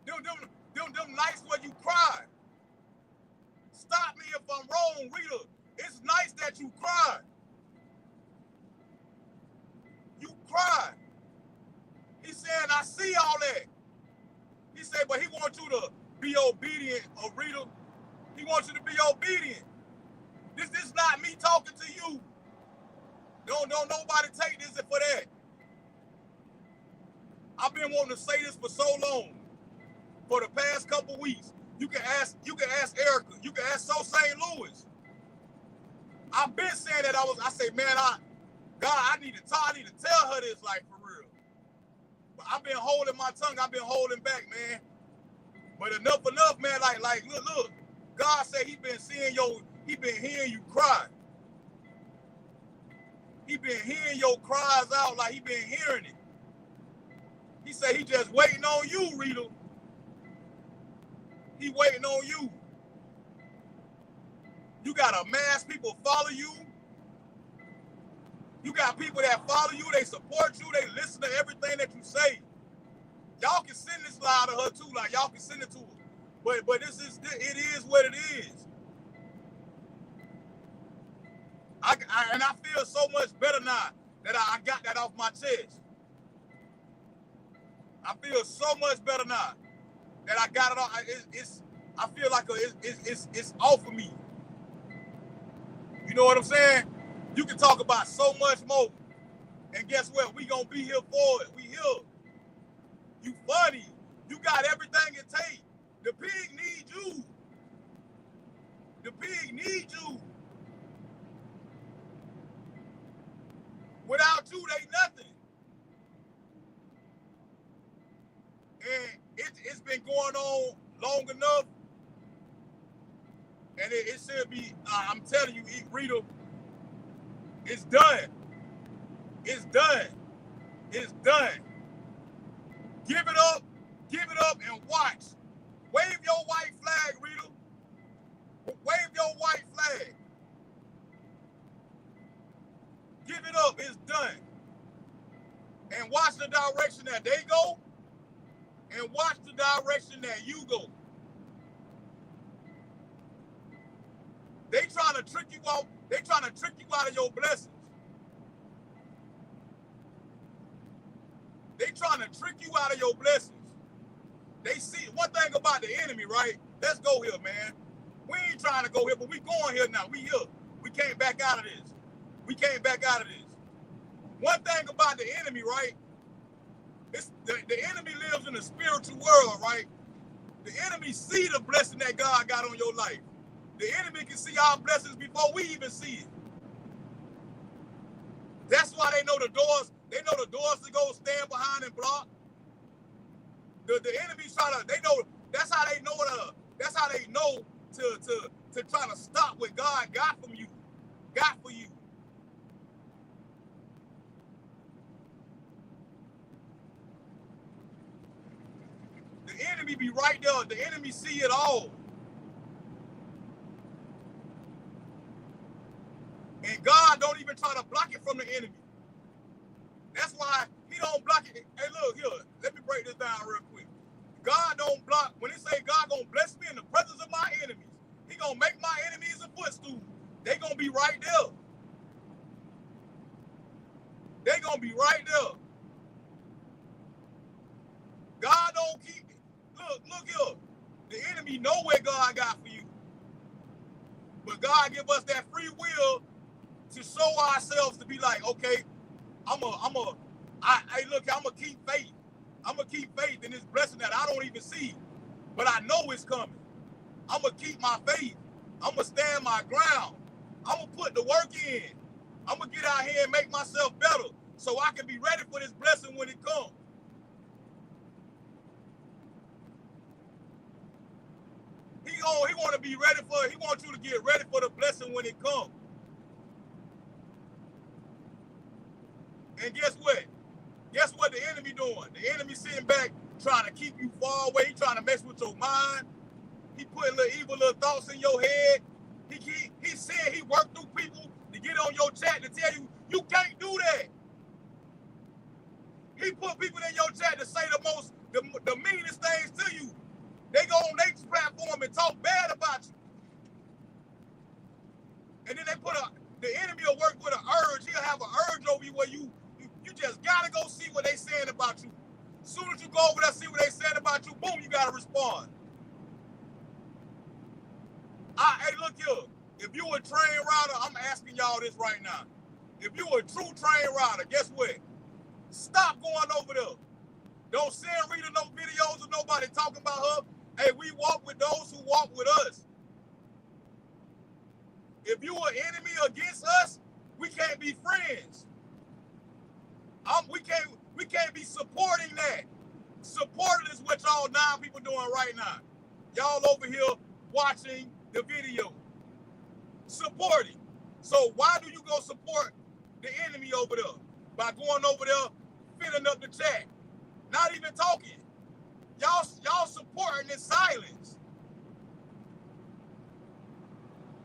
Them nights where you cry. Stop me if I'm wrong, Rita. It's nice that you cry. You cry. He said, I see all that. He said, but he wants you to be obedient, Rita. He wants you to be obedient. This is not me talking to you. Don't nobody take this for that. I've been wanting to say this for so long. For the past couple weeks. You can ask Erica. You can ask So St. Louis. I've been saying that I say, man, I need to tell her this, like, for real. But I've been holding my tongue. I've been holding back, man. But enough, man. Like, look. God said he been hearing you cry. He been hearing your cries out, like he been hearing it. He said he just waiting on you, Rita. He waiting on you. You got a mass people follow you. You got people that follow you, they support you, they listen to everything that you say. Y'all can send this lie to her too, like y'all can send it to her. But it is what it is. And I feel so much better now that I got that off my chest. I feel so much better now that I got it off. I feel like it's off of me. You know what I'm saying? You can talk about so much more. And guess what? We gonna be here for it. We here. You funny. You got everything it takes. The pig needs you. The pig needs you. Without you, they nothing. And it's been going on long enough. And it should be, I'm telling you, Rita, it's done. It's done. It's done. Give it up and watch. Wave your white flag, Rita. Wave your white flag. Give it up, it's done. And watch the direction that they go, and watch the direction that you go. They trying to trick you out. They trying to trick you out of your blessings. They trying to trick you out of your blessings. They see one thing about the enemy, right? Let's go here, man. We ain't trying to go here, but we going here now. We here. We can't back out of this. We can't back out of this. One thing about the enemy, right? It's the enemy lives in the spiritual world, right? The enemy see the blessing that God got on your life. The enemy can see our blessings before we even see it. That's why they know the doors. They know the doors to go stand behind and block. The enemy's trying to. They know. That's how they know That's how they know to try to stop what God got from you, got for you. The enemy be right there. The enemy see it all. And God don't even try to block it from the enemy. That's why he don't block it. Hey, look here. Let me break this down real quick. God don't block. When they say God gonna bless me in the presence of my enemies, he gonna make my enemies a footstool. They gonna be right there. They gonna be right there. God don't keep it. Look here. The enemy know what God got for you. But God give us that free will to show ourselves to be like, okay, I'm gonna keep faith. I'm gonna keep faith in this blessing that I don't even see, but I know it's coming. I'm gonna keep my faith. I'm gonna stand my ground. I'm gonna put the work in. I'm gonna get out here and make myself better so I can be ready for this blessing when it comes. He want to be ready for it. He wants you to get ready for the blessing when it comes. And guess what? Guess what the enemy doing? The enemy sitting back trying to keep you far away. He trying to mess with your mind. He putting little evil little thoughts in your head. He said he worked through people to get on your chat to tell you, you can't do that. He put people in your chat to say the meanest things to you. They go on their platform and talk bad about you. And then the enemy will work with an urge. He'll have an urge over you where you just gotta go see what they saying about you. As soon as you go over there, see what they saying about you, boom, you gotta respond. Hey, look here. If you a train rider, I'm asking y'all this right now. If you a true train rider, guess what? Stop going over there. Don't send Rita no videos of nobody talking about her. Hey, we walk with those who walk with us. If you an enemy against us, we can't be friends. We can't be supporting that. Supporting is what y'all 9 people doing right now. Y'all over here watching the video. Supporting. So why do you go support the enemy over there? By going over there, filling up the chat. Not even talking. Y'all supporting in silence.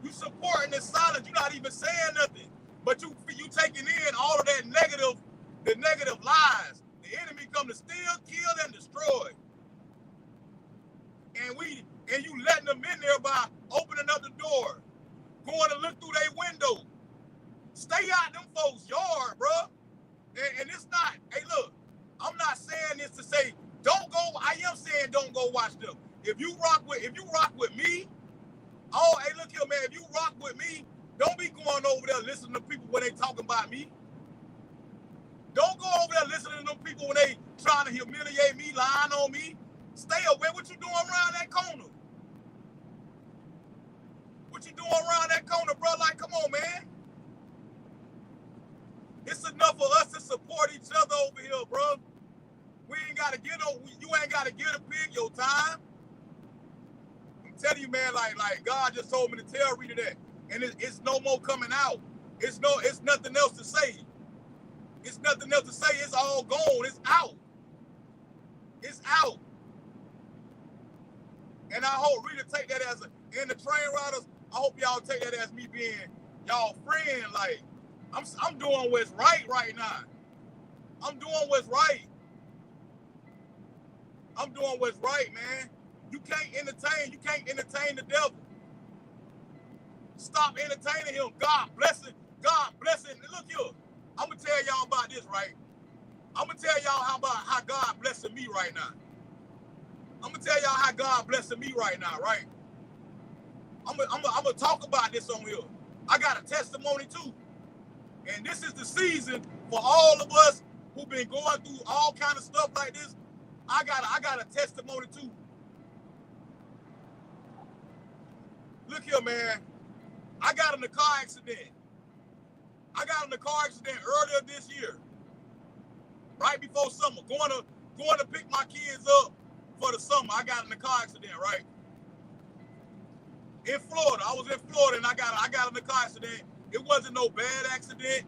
You supporting in silence. You're not even saying nothing. But you taking in all of that the negative lies. The enemy come to steal, kill, and destroy. And you letting them in there by opening up the door, going to look through their window. Stay out them folks' yard, bro. And it's not, hey, look, I'm not saying this to say, don't go, I am saying don't go watch them. If you rock with me, hey, look here, man, if you rock with me, don't be going over there listening to people when they talking about me. Don't go over there listening to them people when they trying to humiliate me, lying on me. Stay away. What you doing around that corner? What you doing around that corner, bro? Like, come on, man. It's enough for us to support each other over here, bro. We ain't got to get on. You ain't got to get a pig your time. I'm telling you, man, like God just told me to tell Rita that. And it's no more coming out. It's nothing else to say. It's nothing else to say. It's all gone. It's out. It's out. And I hope Rita take that as and the train riders, I hope y'all take that as me being y'all friend. Like, I'm doing what's right now. I'm doing what's right. I'm doing what's right, man. You can't entertain the devil. Stop entertaining him. God bless him. Look here. I'm gonna tell y'all about this, right? I'm gonna tell y'all how God blessing me right now. I'm gonna tell y'all how God blessing me right now, right? I'm gonna talk about this on here. I got a testimony too. And this is the season for all of us who've been going through all kind of stuff like this. I got a testimony too. Look here, man. I got in a car accident. Earlier this year. Right before summer. Going to pick my kids up for the summer. I got in a car accident, right? In Florida. I was in Florida and I got in a car accident. It wasn't no bad accident.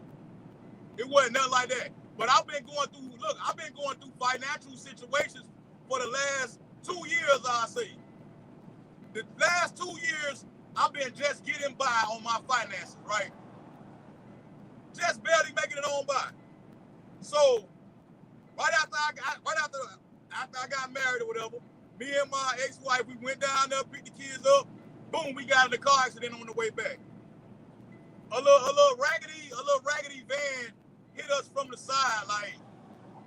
It wasn't nothing like that. But I've been going through financial situations for the last 2 years, I say. The last 2 years, I've been just getting by on my finances, right? Just barely making it on by. So, right after I got married or whatever, me and my ex-wife, we went down there, picked the kids up. Boom, we got in the car accident on the way back. A little raggedy van hit us from the side, like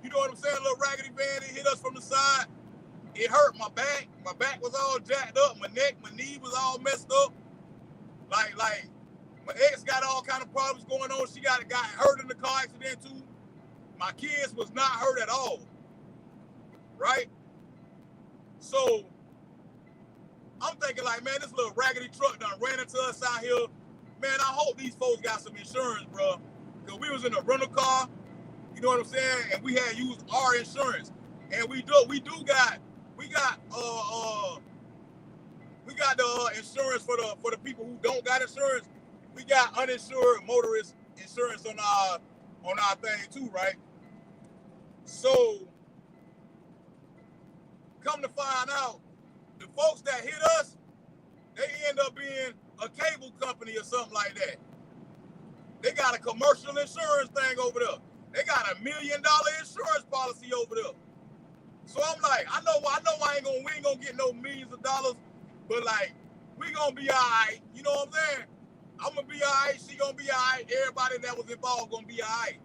You know what I'm saying? A little raggedy van, it hit us from the side. It hurt my back. My back was all jacked up. My neck, my knee was all messed up. Like my ex got all kind of problems going on. She got hurt in the car accident too. My kids was not hurt at all. Right? So I'm thinking like, man, this little raggedy truck done ran into us out here. Man, I hope these folks got some insurance, bro. Because we was in a rental car, you know what I'm saying? And we had used our insurance. And we got the insurance for the people who don't got insurance. We got uninsured motorist insurance on our thing too, right? So come to find out, the folks that hit us, they end up being a cable company or something like that. They got a commercial insurance thing over there. They got $1 million insurance policy over there. So I'm like, I know we ain't gonna get no millions of dollars, but like, we gonna be all right. You know what I'm saying? I'm gonna be all right. She gonna be all right. Everybody that was involved gonna be all right.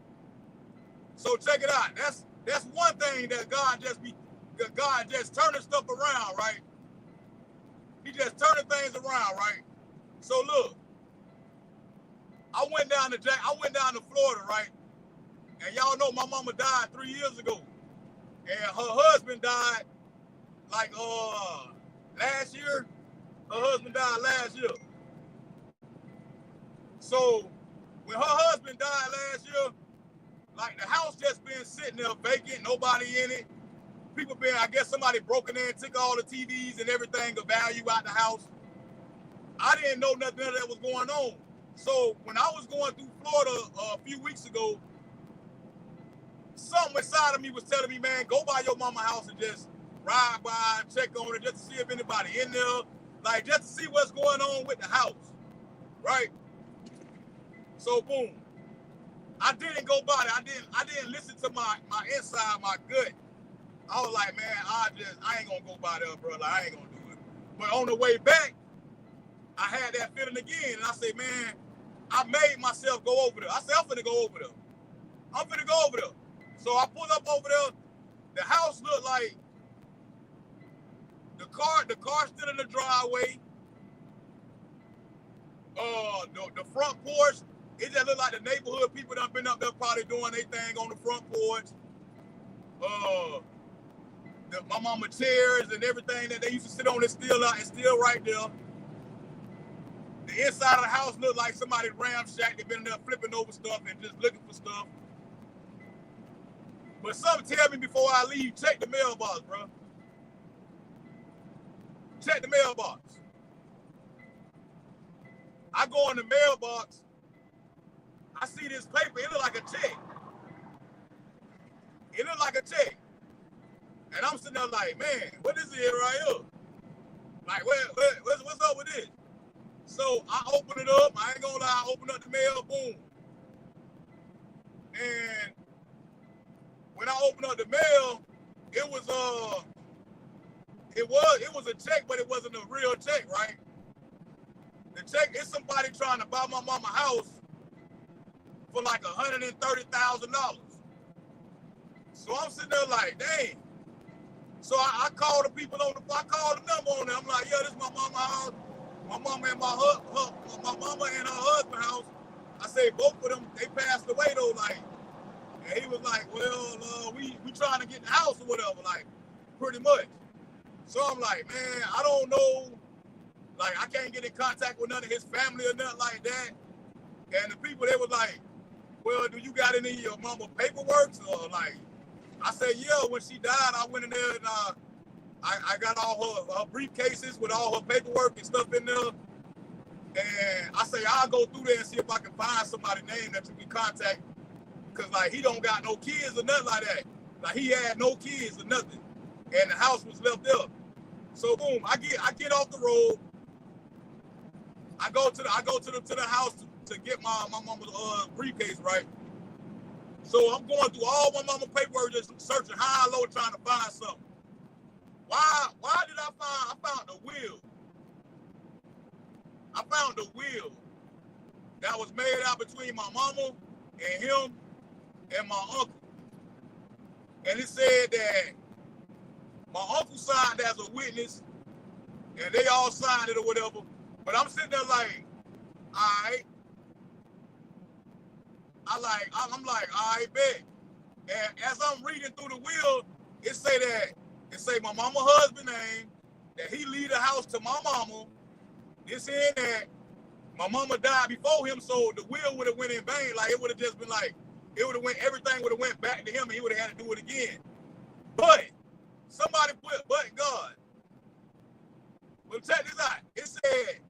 So check it out. That's one thing that God just turning stuff around, right? He just turning things around, right? So look, I went down to Florida, right? And y'all know my mama died 3 years ago. And her husband died like last year. Her husband died last year. So when her husband died last year, like the house just been sitting there vacant, nobody in it. People been, I guess somebody broke in there and took all the TVs and everything of value out the house. I didn't know nothing of that was going on. So when I was going through Florida a few weeks ago, something inside of me was telling me, man, go by your mama's house and just ride by and check on it just to see if anybody in there, like just to see what's going on with the house, right? So boom, I didn't go by it. I didn't listen to my inside, my gut. I was like, man, I ain't gonna go by there, bro. Like I ain't gonna do it. But on the way back, I had that feeling again, and I said, man, I made myself go over there. I said, I'm finna go over there. I'm finna go over there. So I pulled up over there. The house looked like the car still in the driveway. The front porch, it just looked like the neighborhood people done been up there probably doing their thing on the front porch. My mama chairs and everything that they used to sit on is still right there. The inside of the house looked like somebody ramshacked. They've been there flipping over stuff and just looking for stuff. But something tell me before I leave, check the mailbox, bro. Check the mailbox. I go in the mailbox. I see this paper. It look like a check. It look like a check. And I'm sitting there like, man, what is it right here? Like, what's up with this? So I open it up. I ain't gonna lie. I open up the mail. Boom. And when I opened up the mail, it was a check, but it wasn't a real check, right? The check is somebody trying to buy my mama house for like $130,000. So I'm sitting there like, dang. So I called the people I called the number on there. I'm like, yeah, this is my mama house. My mama and my mama and her husband house. I say both of them, they passed away though, like. And he was like, well, we trying to get the house or whatever, like, pretty much. So I'm like, man, I don't know. Like, I can't get in contact with none of his family or nothing like that. And the people, they was like, well, do you got any of your mama paperwork? Or like, I said, yeah, when she died, I went in there and I got all her briefcases with all her paperwork and stuff in there. And I say, I'll go through there and see if I can find somebody's name that you can contact. Cause like he don't got no kids or nothing like that. Like he had no kids or nothing, and the house was left up. So boom, I get off the road. I go to the house to get my mama's briefcase, right? So I'm going through all my mama paperwork, just searching high and low, trying to find something. Why did I found the will? I found the will that was made out between my mama and him and my uncle. and it said that my uncle signed as a witness, and they all signed it or whatever. But I'm sitting there like, all right. I'm like, all right, bet. And as I'm reading through the will, it say my mama husband name, that he leave the house to my mama. This here and that. My mama died before him, so the will would have went in vain. Like, it would have just been like, everything would have went back to him, and he would have had to do it again. But somebody put, but God. Well, check this out. It said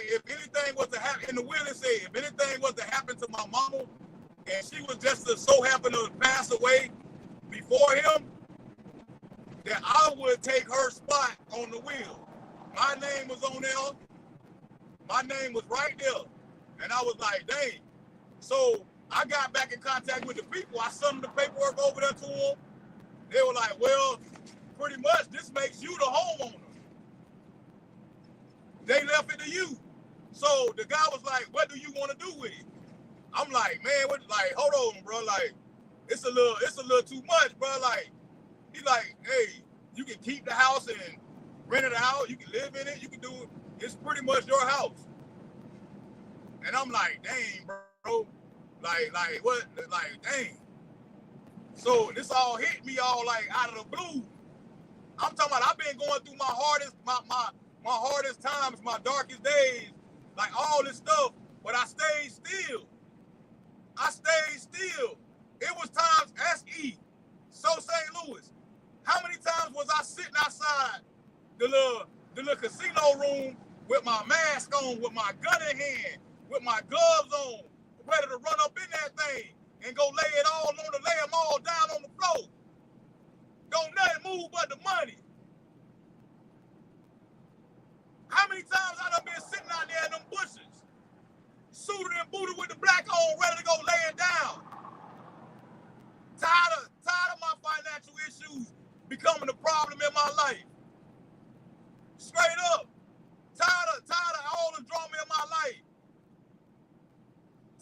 if anything was to happen, in the will it said, if anything was to happen to my mama, and she was just to so happen to pass away before him, that I would take her spot on the will. My name was on there. My name was right there. And I was like, dang. So I got back in contact with the people. I sent them the paperwork over there to them. They were like, well, pretty much this makes you the homeowner. They left it to you. So the guy was like, what do you want to do with it? I'm like, man, hold on, bro. Like, it's a little too much, bro. Like, he's like, hey, you can keep the house and rent it out. You can live in it. You can do it. It's pretty much your house. And I'm like, dang, bro. Like what? Like, dang. So this all hit me all like out of the blue. I'm talking about I've been going through my hardest times, my darkest days, like all this stuff, but I stayed still. It was times, ask E, so St. Louis, how many times was I sitting outside the little casino room with my mask on, with my gun in hand, with my gloves on, ready to run up in that thing and go lay them all down on the floor. Don't nothing move but the money. How many times I done been sitting out there in them bushes, suited and booted with the black on, ready to go lay it down. Tired of my financial issues becoming a problem in my life. Straight up. Tired of all the drama in my life.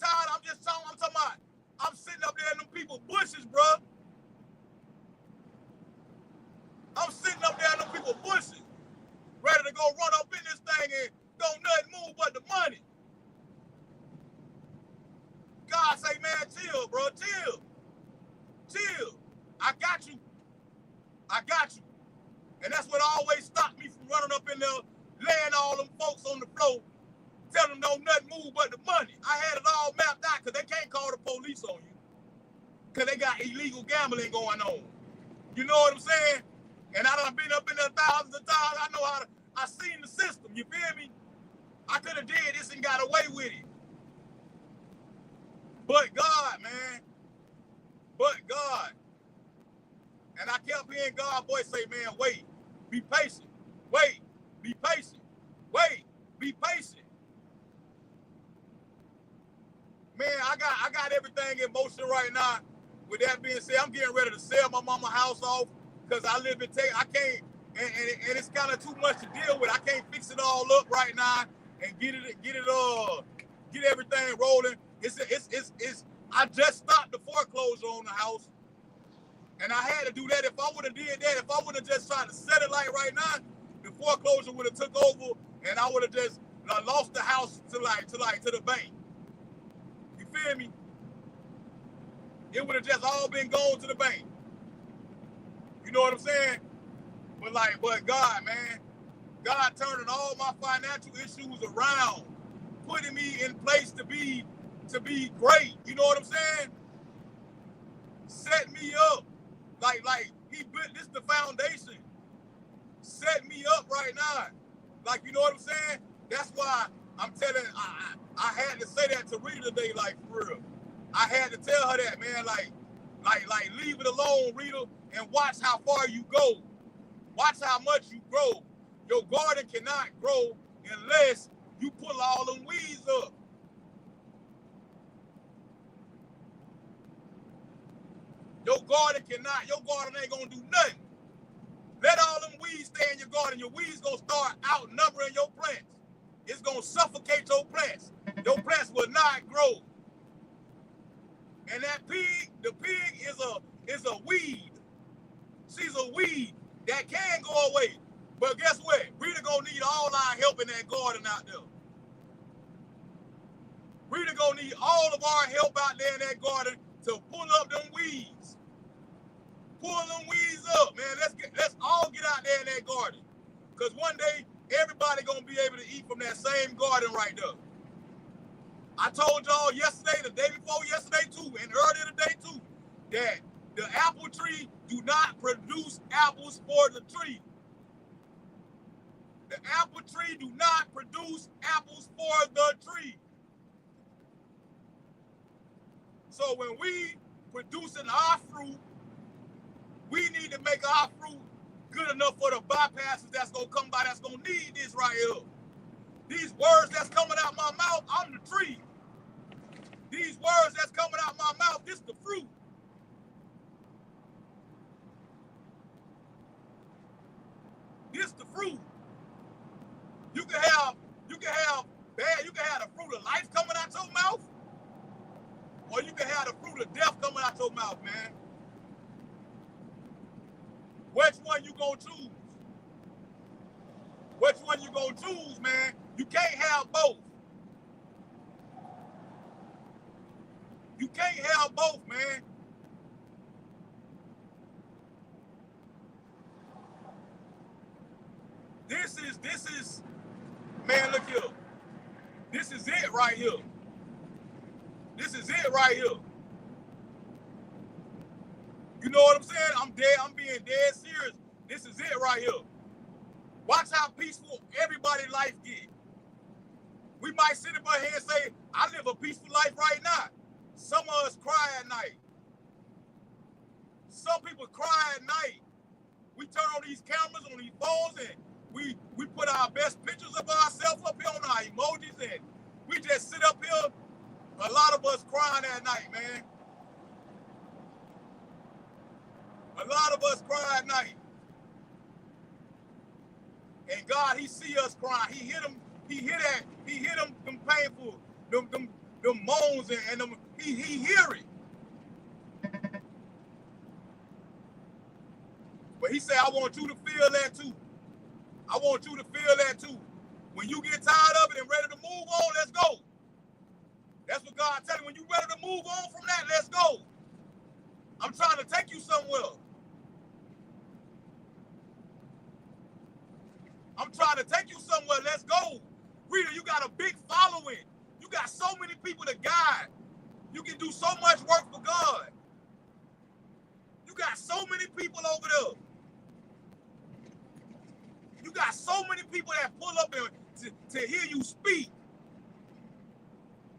I'm talking about, I'm sitting up there in them people's bushes, bro. I'm sitting up there in them people's bushes, ready to go run up in this thing and don't nothing move but the money. God say, man, chill, bro, chill. I got you. And that's what always stopped me from running up in there, laying all them folks on the floor, telling them don't nothing move but the money. I had it all mapped out because they can't call the police on you because they got illegal gambling going on. You know what I'm saying? And I done been up in there thousands of times. I know I seen the system. You feel me? I could have did this and got away with it. But God, man. But God. And I kept hearing God's voice say, man, wait. Be patient. Wait. Be patient. Wait. Be patient. Man, I got everything in motion right now. With that being said, I'm getting ready to sell my mama house off because I live in Texas. I can't, and it's kind of too much to deal with. I can't fix it all up right now and get everything rolling. I just stopped the foreclosure on the house, and I had to do that. If I would have did that, if I would have just tried to set it like right now, the foreclosure would have took over, and I would have just lost the house to the bank. You feel me? It would have just all been going to the bank. You know what I'm saying? But God, man, God turning all my financial issues around, putting me in place to be great. You know what I'm saying? Set me up. Like he built this the foundation. Set me up right now. Like, you know what I'm saying? That's why I'm telling, I had to say that to Rita today, like, for real. I had to tell her that, man, like leave it alone, Rita, and watch how far you go. Watch how much you grow. Your garden cannot grow unless you pull all them weeds up. Your garden ain't gonna do nothing. Let all them weeds stay in your garden. Your weeds gonna start outnumbering your plants. It's gonna suffocate your plants. Your plants will not grow. And that pig, the pig is a weed. Rita gonna need all of our help out there in that garden to pull up them weeds. Pull them weeds up, man. Let's all get out there in that garden. Because one day, everybody gonna be able to eat from that same garden right there. I told y'all yesterday, the day before yesterday too, and earlier today too, that the apple tree do not produce apples for the tree. The apple tree do not produce apples for the tree. So when we producing our fruit, we need to make our fruit good enough for the bypassers that's gonna come by, that's gonna need this right here. These words that's coming out my mouth, I'm the tree. These words that's coming out my mouth, this the fruit. This the fruit. You can have the fruit of life coming out your mouth, or you can have the fruit of death coming out your mouth, man. Which one you gonna choose? Which one you gonna choose, man? You can't have both. You can't have both, man. This is, man, look here. This is it right here. This is it right here. You know what I'm saying? I'm being dead serious. This is it right here. Watch how peaceful everybody's life get. We might sit up here and say, I live a peaceful life right now. Some of us cry at night. Some people cry at night. We turn on these cameras, on these phones, and we put our best pictures of ourselves up here on our emojis, and we just sit up here. A lot of us crying at night, man. A lot of us cry at night. And God, he see us crying. He hear them them painful, them moans, and them, he hear it. But he said, I want you to feel that too. I want you to feel that too. When you get tired of it and ready to move on, let's go. That's what God telling you. When you ready to move on from that, let's go. I'm trying to take you somewhere. I'm trying to take you somewhere. Let's go. Rita, you got a big following. You got so many people to guide. You can do so much work for God. You got so many people over there. You got so many people that pull up to hear you speak.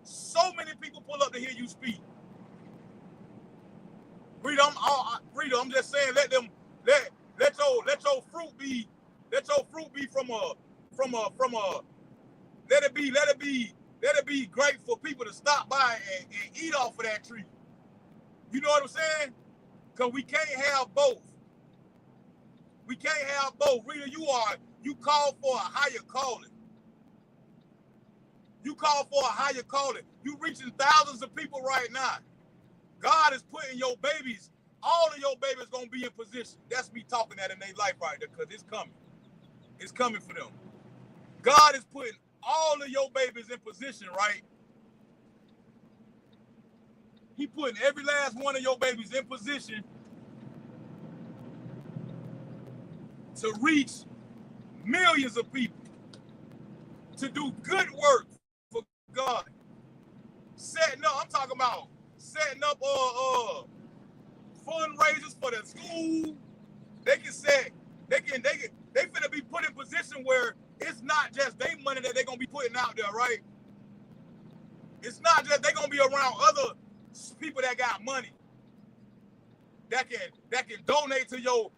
So many people pull up to hear you speak. Rita, I'm just saying, let your fruit be from a let it be great for people to stop by and eat off of that tree. You know what I'm saying? Because we can't have both. We can't have both. Rita, you call for a higher calling. You call for a higher calling. You reaching thousands of people right now. God is putting your babies, all of your babies gonna be in position. That's me talking that in their life right there, because it's coming. It's coming for them. God is putting all of your babies in position, right? He putting every last one of your babies in position to reach millions of people, to do good work for God. I'm talking about setting up fundraisers for the school. They finna be put in position where it's not just their money that they're gonna be putting out there, right? It's not just they're gonna be around other people that got money that can donate to your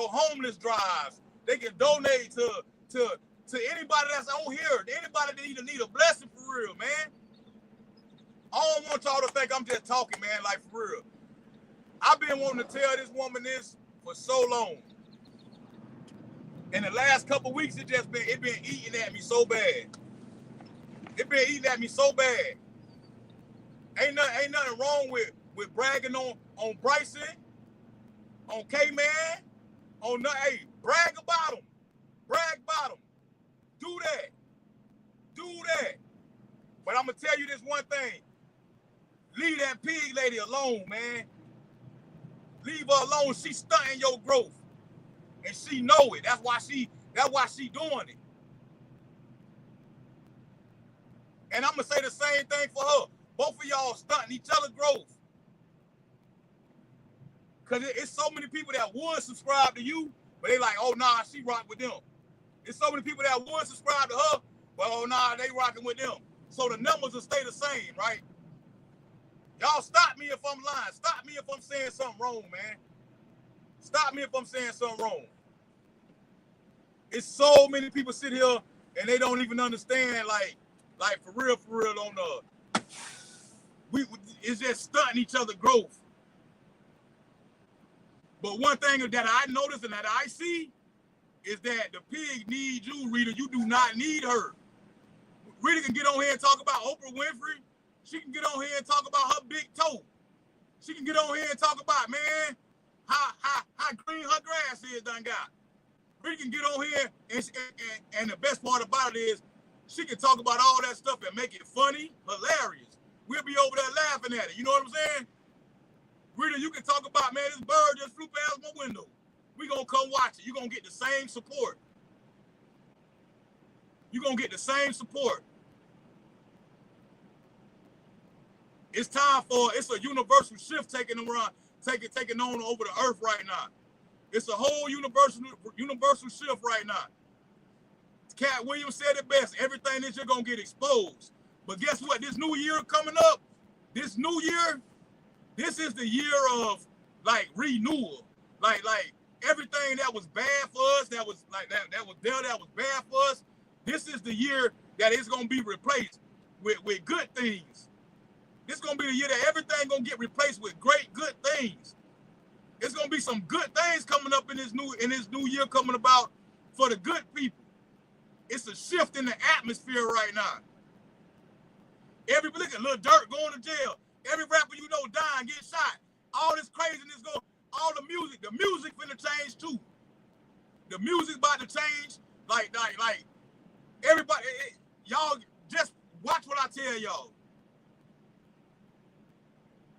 homeless drives. They can donate to anybody that's on here, anybody that need a blessing for real, man. I don't want y'all to think I'm just talking, man, like for real. I've been wanting to tell this woman this for so long. In the last couple of weeks, it been eating at me so bad. It been eating at me so bad. Ain't nothing wrong with bragging on Bryson, on K-Man, on nothing. Hey, brag about him. Brag about him. Do that. But I'm gonna tell you this one thing. Leave that pig lady alone, man. Leave her alone. She's stunting your growth. And she know it. That's why she doing it. And I'm gonna say the same thing for her. Both of y'all stunting each other's growth. Cause it's so many people that would subscribe to you, but they like, oh nah, she rock with them. It's so many people that would subscribe to her, but oh nah, they rocking with them. So the numbers will stay the same, right? Y'all stop me if I'm lying. Stop me if I'm saying something wrong, man. Stop me if I'm saying something wrong. It's so many people sit here and they don't even understand, like for real on it's just stunting each other's growth. But one thing that I notice and that I see is that the pig needs you, Rita. You do not need her. Rita can get on here and talk about Oprah Winfrey. She can get on here and talk about her big toe. She can get on here and talk about, man, how green her grass is done got. Rita can get on here and the best part about it is she can talk about all that stuff and make it funny, hilarious. We'll be over there laughing at it. You know what I'm saying? Rita, you can talk about, man, this bird just flew past my window. We gonna come watch it. You're gonna get the same support. You're gonna get the same support. It's time for, it's a universal shift taking on over the earth right now. It's a whole universal shift right now. Cat Williams said it best. Everything is you're gonna get exposed. But guess what? This new year coming up, this new year, this is the year of like renewal. Like everything that was bad for us, that was bad for us. This is the year that it's gonna be replaced with good things. This is gonna be the year that everything gonna get replaced with great good things. It's gonna be some good things coming up in this new year coming about for the good people. It's a shift in the atmosphere right now. Everybody look at Lil Durk going to jail. Every rapper you know dying, getting shot. All this craziness going, all the music finna change too. The music's about to change. Like everybody, y'all just watch what I tell y'all.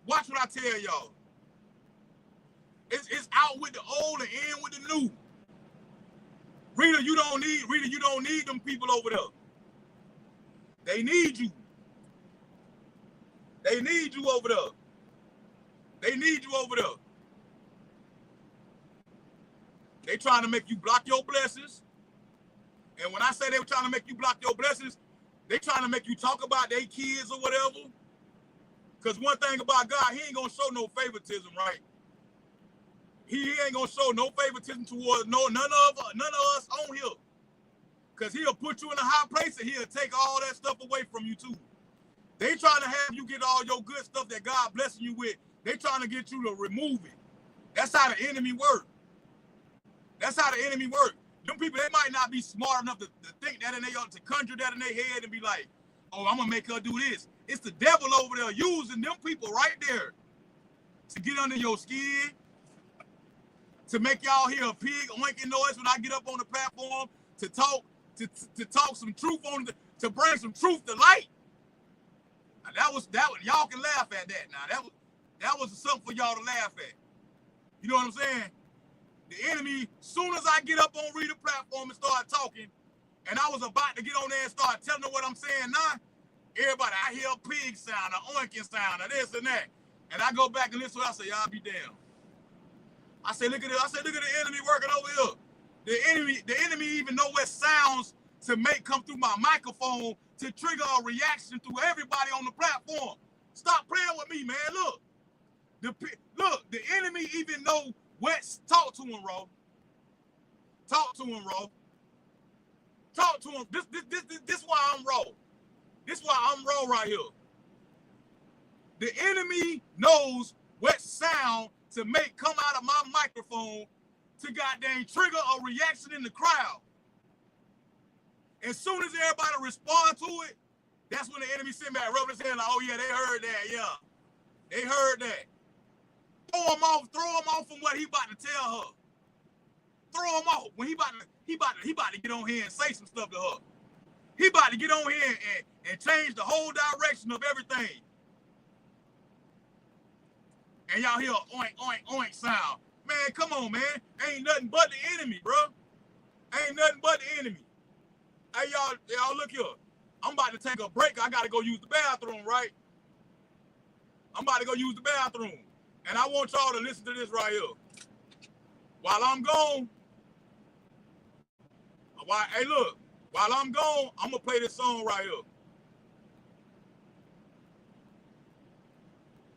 Watch what I tell y'all. It's out with the old and in with the new. Rita, you don't need them people over there. They need you. They need you over there. They need you over there. They trying to make you block your blessings. And when I say they were trying to make you block your blessings, they trying to make you talk about their kids or whatever. Because one thing about God, he ain't going to show no favoritism, right? He ain't going to show no favoritism towards none of us on here. Because he'll put you in a high place and he'll take all that stuff away from you too. They trying to have you get all your good stuff that God blessing you with. They trying to get you to remove it. That's how the enemy work. That's how the enemy work. Them people, they might not be smart enough to think that to conjure that in their head and be like, oh, I'm going to make her do this. It's the devil over there using them people right there to get under your skin, to make y'all hear a pig oinking noise when I get up on the platform, to talk some truth to bring some truth to light. Now that was y'all can laugh at that. Now that was something for y'all to laugh at. You know what I'm saying? The enemy, soon as I get up on Rita platform and start talking, and I was about to get on there and start telling them what I'm saying now, everybody, I hear a pig sound, an oinking sound, or this and that. And I go back and listen to it, I say, y'all be damned. I say, look at it. I say, look at the enemy working over here. The enemy even know what sounds to make come through my microphone to trigger a reaction through everybody on the platform. Stop playing with me, man. Look, the enemy even know what. Talk to him, Ro. Talk to him, Ro. Talk to him. This why I'm Ro. This why I'm Ro right here. The enemy knows what sound to make come out of my microphone to goddamn trigger a reaction in the crowd. As soon as everybody respond to it, that's when the enemy sit back, rubbing his hand like, oh yeah, they heard that, yeah. They heard that. Throw him off from what he about to tell her. Throw him off. When he about to get on here and say some stuff to her. He about to get on here and changed the whole direction of everything. And y'all hear a oink, oink, oink sound. Man, come on, man. Ain't nothing but the enemy, bro. Ain't nothing but the enemy. Hey, y'all look here. I'm about to take a break. I got to go use the bathroom, right? I'm about to go use the bathroom. And I want y'all to listen to this right here. While I'm gone, hey, look. While I'm gone, I'm going to play this song right here.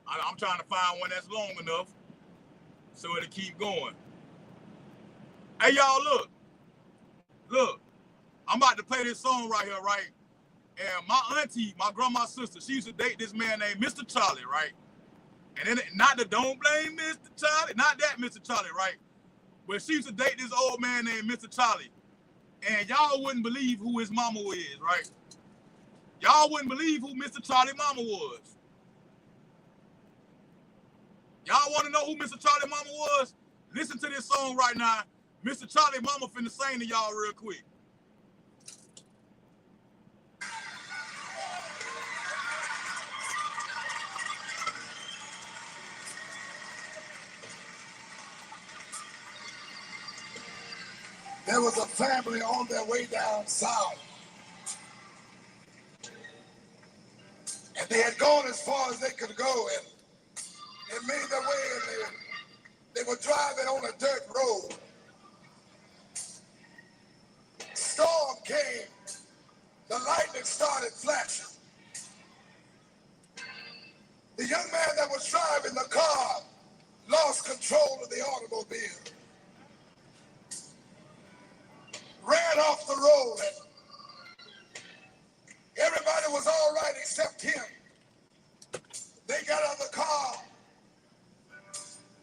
I'm trying to find one that's long enough so it'll keep going. Hey, y'all, look. Look. I'm about to play this song right here, right? And my auntie, my grandma's sister, she used to date this man named Mr. Charlie, right? And then, not the don't blame Mr. Charlie, not that Mr. Charlie, right? But she used to date this old man named Mr. Charlie. And y'all wouldn't believe who his mama is, right? Y'all wouldn't believe who Mr. Charlie mama was. Y'all want to know who Mr. Charlie mama was? Listen to this song right now. Mr. Charlie mama finna sing to y'all real quick. There was a family on their way down south. And they had gone as far as they could go, and they made their way, and they were driving on a dirt road. Storm came. The lightning started flashing. The young man that was driving the car lost control of the automobile. Ran off the road, and everybody was all right except him. They got out of the car,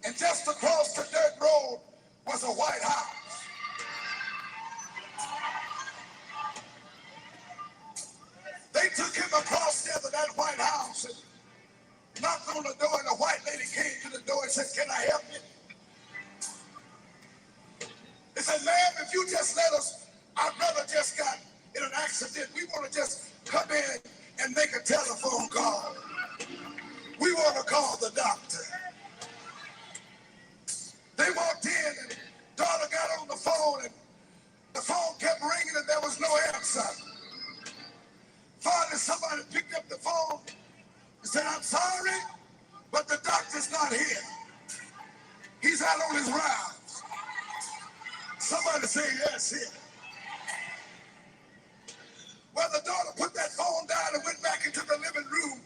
and just across the dirt road was a white house. They took him across there to that white house and knocked on the door, and the white lady came to the door and said, "Can I help you?" They said, "Ma'am, if you just let us, our brother just got in an accident. We want to just come in and make a telephone call. We want to call the doctor." They walked in, and daughter got on the phone, and the phone kept ringing, and there was no answer. Finally, somebody picked up the phone and said, "I'm sorry, but the doctor's not here. He's out on his rounds." Somebody say yes here. Well, the daughter put that phone down and went back into the living room,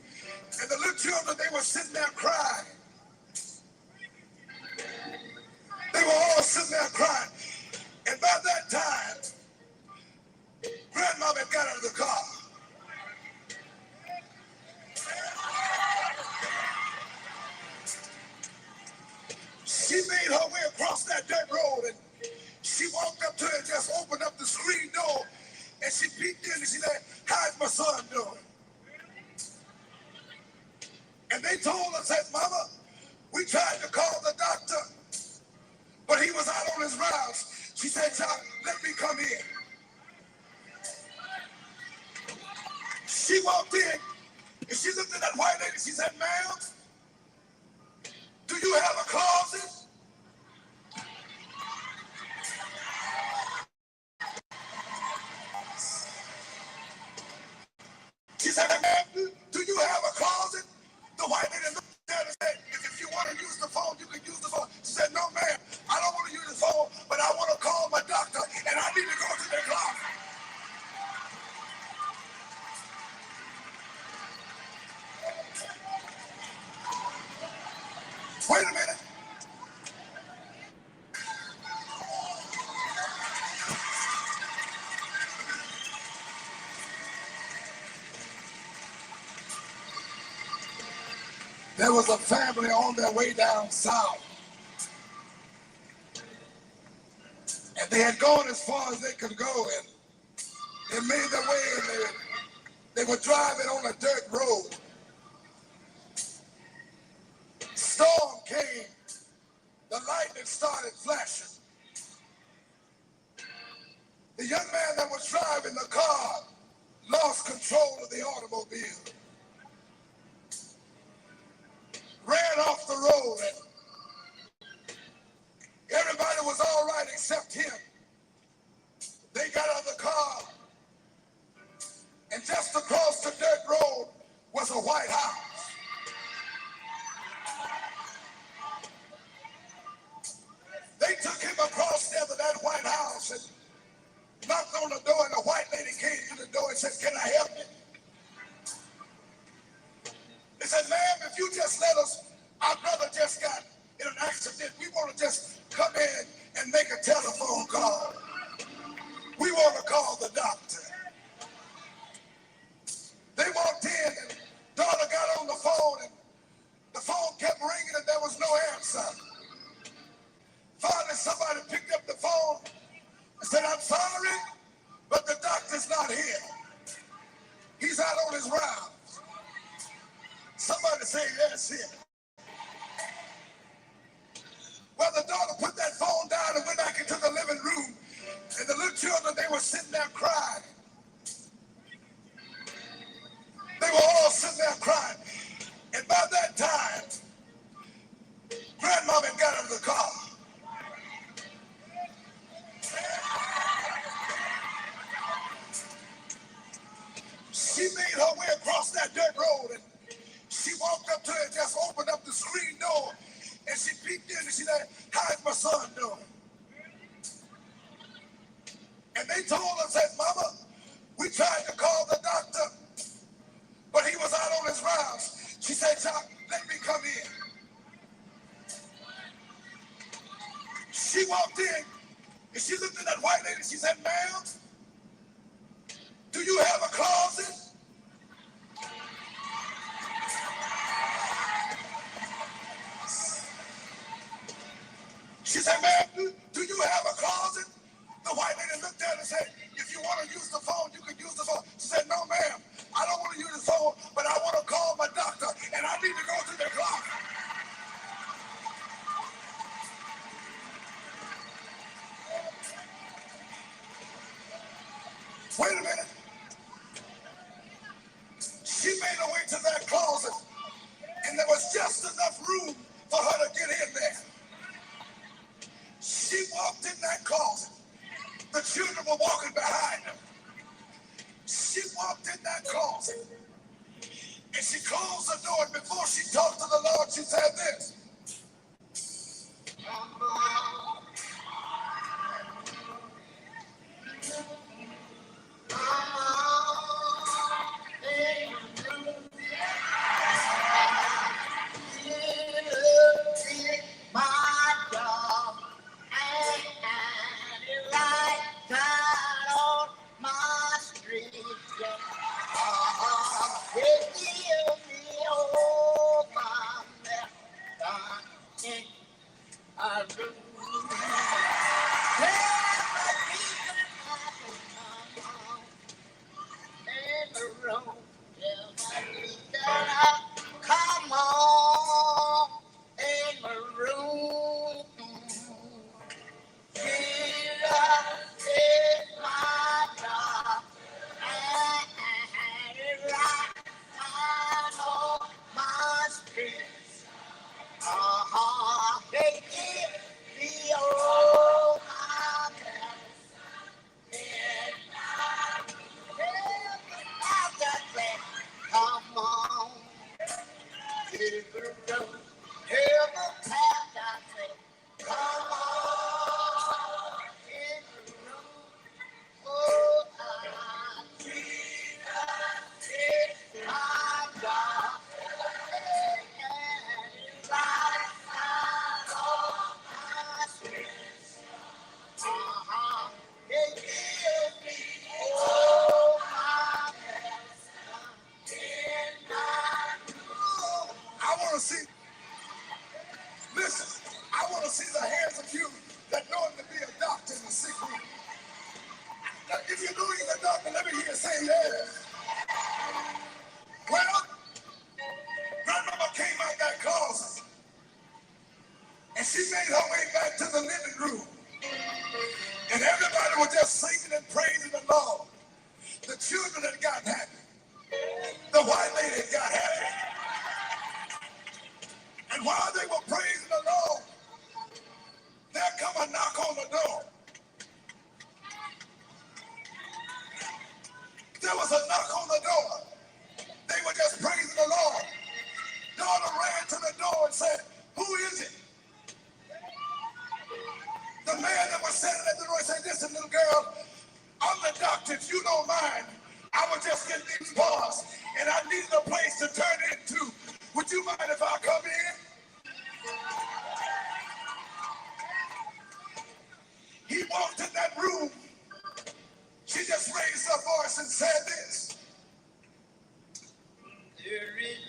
and the little children, they were sitting there crying. They were all sitting there crying. And by that time, grandmother got out of the car. She made her way across that dirt road, and she walked up to it and just opened up the screen door, and she peeked in and she said, "How's my son doing?" And they told her, said, "Mama, we tried to call the doctor, but he was out on his rounds." She said, "Child, let me come in." She walked in and she looked at that white lady. She said, "Ma'am, do you have a closet?" She said, "Ma'am, do you have a closet?" The white lady looked at her and said, "If you want to use the phone, you can use the phone." She said, "No, ma'am, I don't want to use the phone, but I want to call my doctor, and I need to go to the closet." Wait a minute. There was a family on their way down south. And they had gone as far as they could go, and they made their way, and they were driving on a dirt road. Storm came. The lightning started flashing. The young man that was driving the car lost control of the auto. automobile, ran off the road, and everybody was all right except him. They got out of the car, and just across the dirt road was a White House. They took him across there to that White House and knocked on the door, and the white lady came to the door and said, "Can I help you?" They said, "Ma'am, if you just let us, our brother just got in an accident. We want to just come in and make a telephone call. We want to call the doctor." They walked in, and daughter got on the phone, and the phone kept ringing, and there was no answer. Finally, somebody picked up the phone and said, "I'm sorry, but the doctor's not here. He's out on his rounds." Somebody say, "Yes, here." Well, the daughter put that phone down and went back into the living room, and the little children, they were sitting there crying. They were all sitting there crying. And by that time, Grandmama got out of the car. She made her way across that dirt road, and she walked up to it and just opened up the screen door, and she peeked in and she said, "How's my son doing?" And they told her, said, "Mama, we tried to call the doctor, but he was out on his rounds." She said, "Chuck, let me come in." She walked in, and she looked at that white lady. She said, "Ma'am, do you have a closet?" She said, "Ma'am, do you have a closet?" The white lady looked at her and said, "If you want to use the phone, you can use the phone." She said, "No, ma'am, I don't want to use the phone, but I want to call my doctor, and I need to go to the closet." Wait a minute. She made her way to that closet, and there was just enough room for her to get in there. She walked in that closet. The children were walking behind her. She walked in that closet, and she closed the door, and before she talked to the Lord, she said this.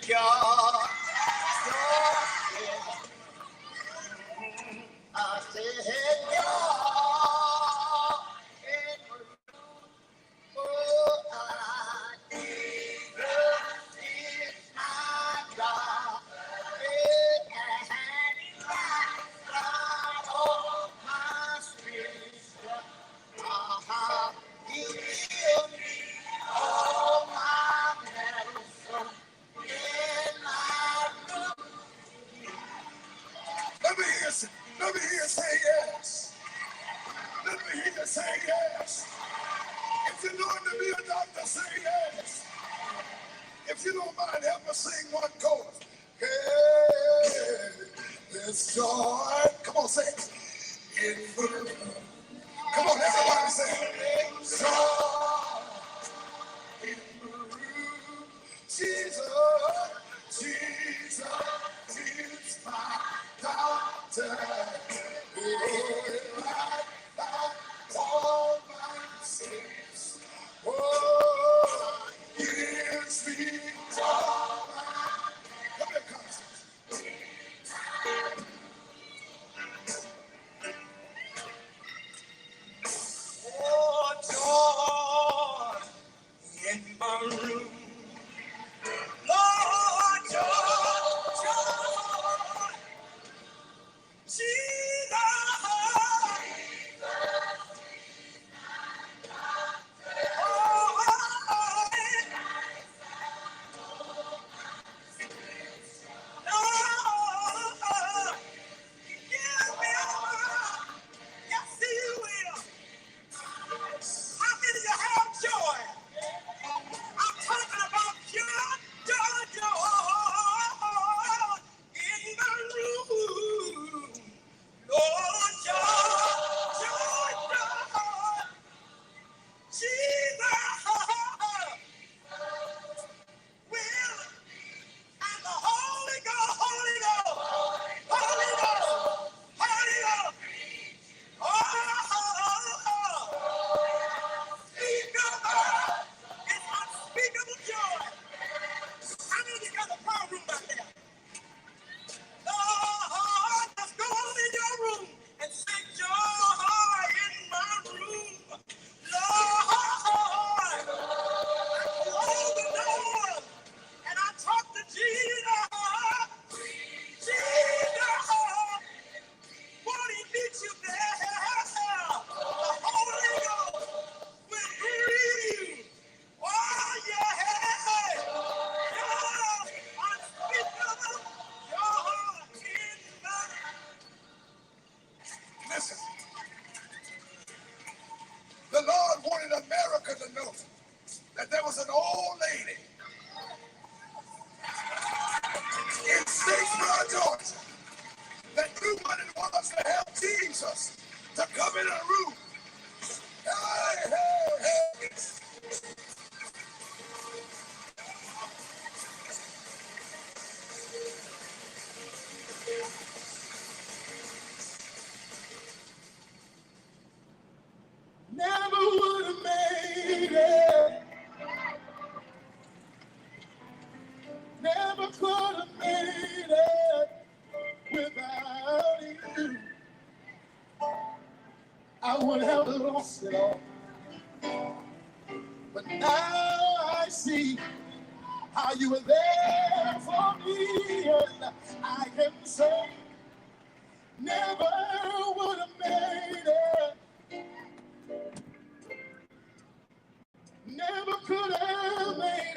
God, I said God, oh, Jesus is my God, and God of my spirit, He healed me all my medicine in my room. Let me hear you say yes. Let me hear you say yes. If you're going to be a doctor, say yes. If you don't mind, help us sing one chorus. Hey, there's joy. Come on, say it. In the room. Come on, everybody say it. Joy in the room. Jesus, Jesus is my doctor. Oh, I all my sins. Oh, gives me joy. Come here, Constance. Oh, joy in my room. Lord, joy, joy, Jesus. How many of you have joy? I'm talking about joy, joy, joy in the room. Lord, joy, joy, joy, Jesus will, and the Holy Ghost, Holy Ghost, Holy Ghost, Holy Ghost. It's unspeakable joy. How many of you got a power room back there? Lord, let's go on in your room and sing joy in my room. Lord, close the door and I talk to Jesus. Jesus, won't he meet you there? The Holy Ghost will greet you. Oh, yeah. Joy, unspeakable joy in my. Listen, the Lord wanted America to know that there was an old lady in Statesboro, Georgia, that knew what it was to help Jesus to come in a room. Hey, hey, hey. Never would have made it. Never could have made it without you. I would have lost it all. But now I see how you were there for me, and I can say, never would have made it. Never could have made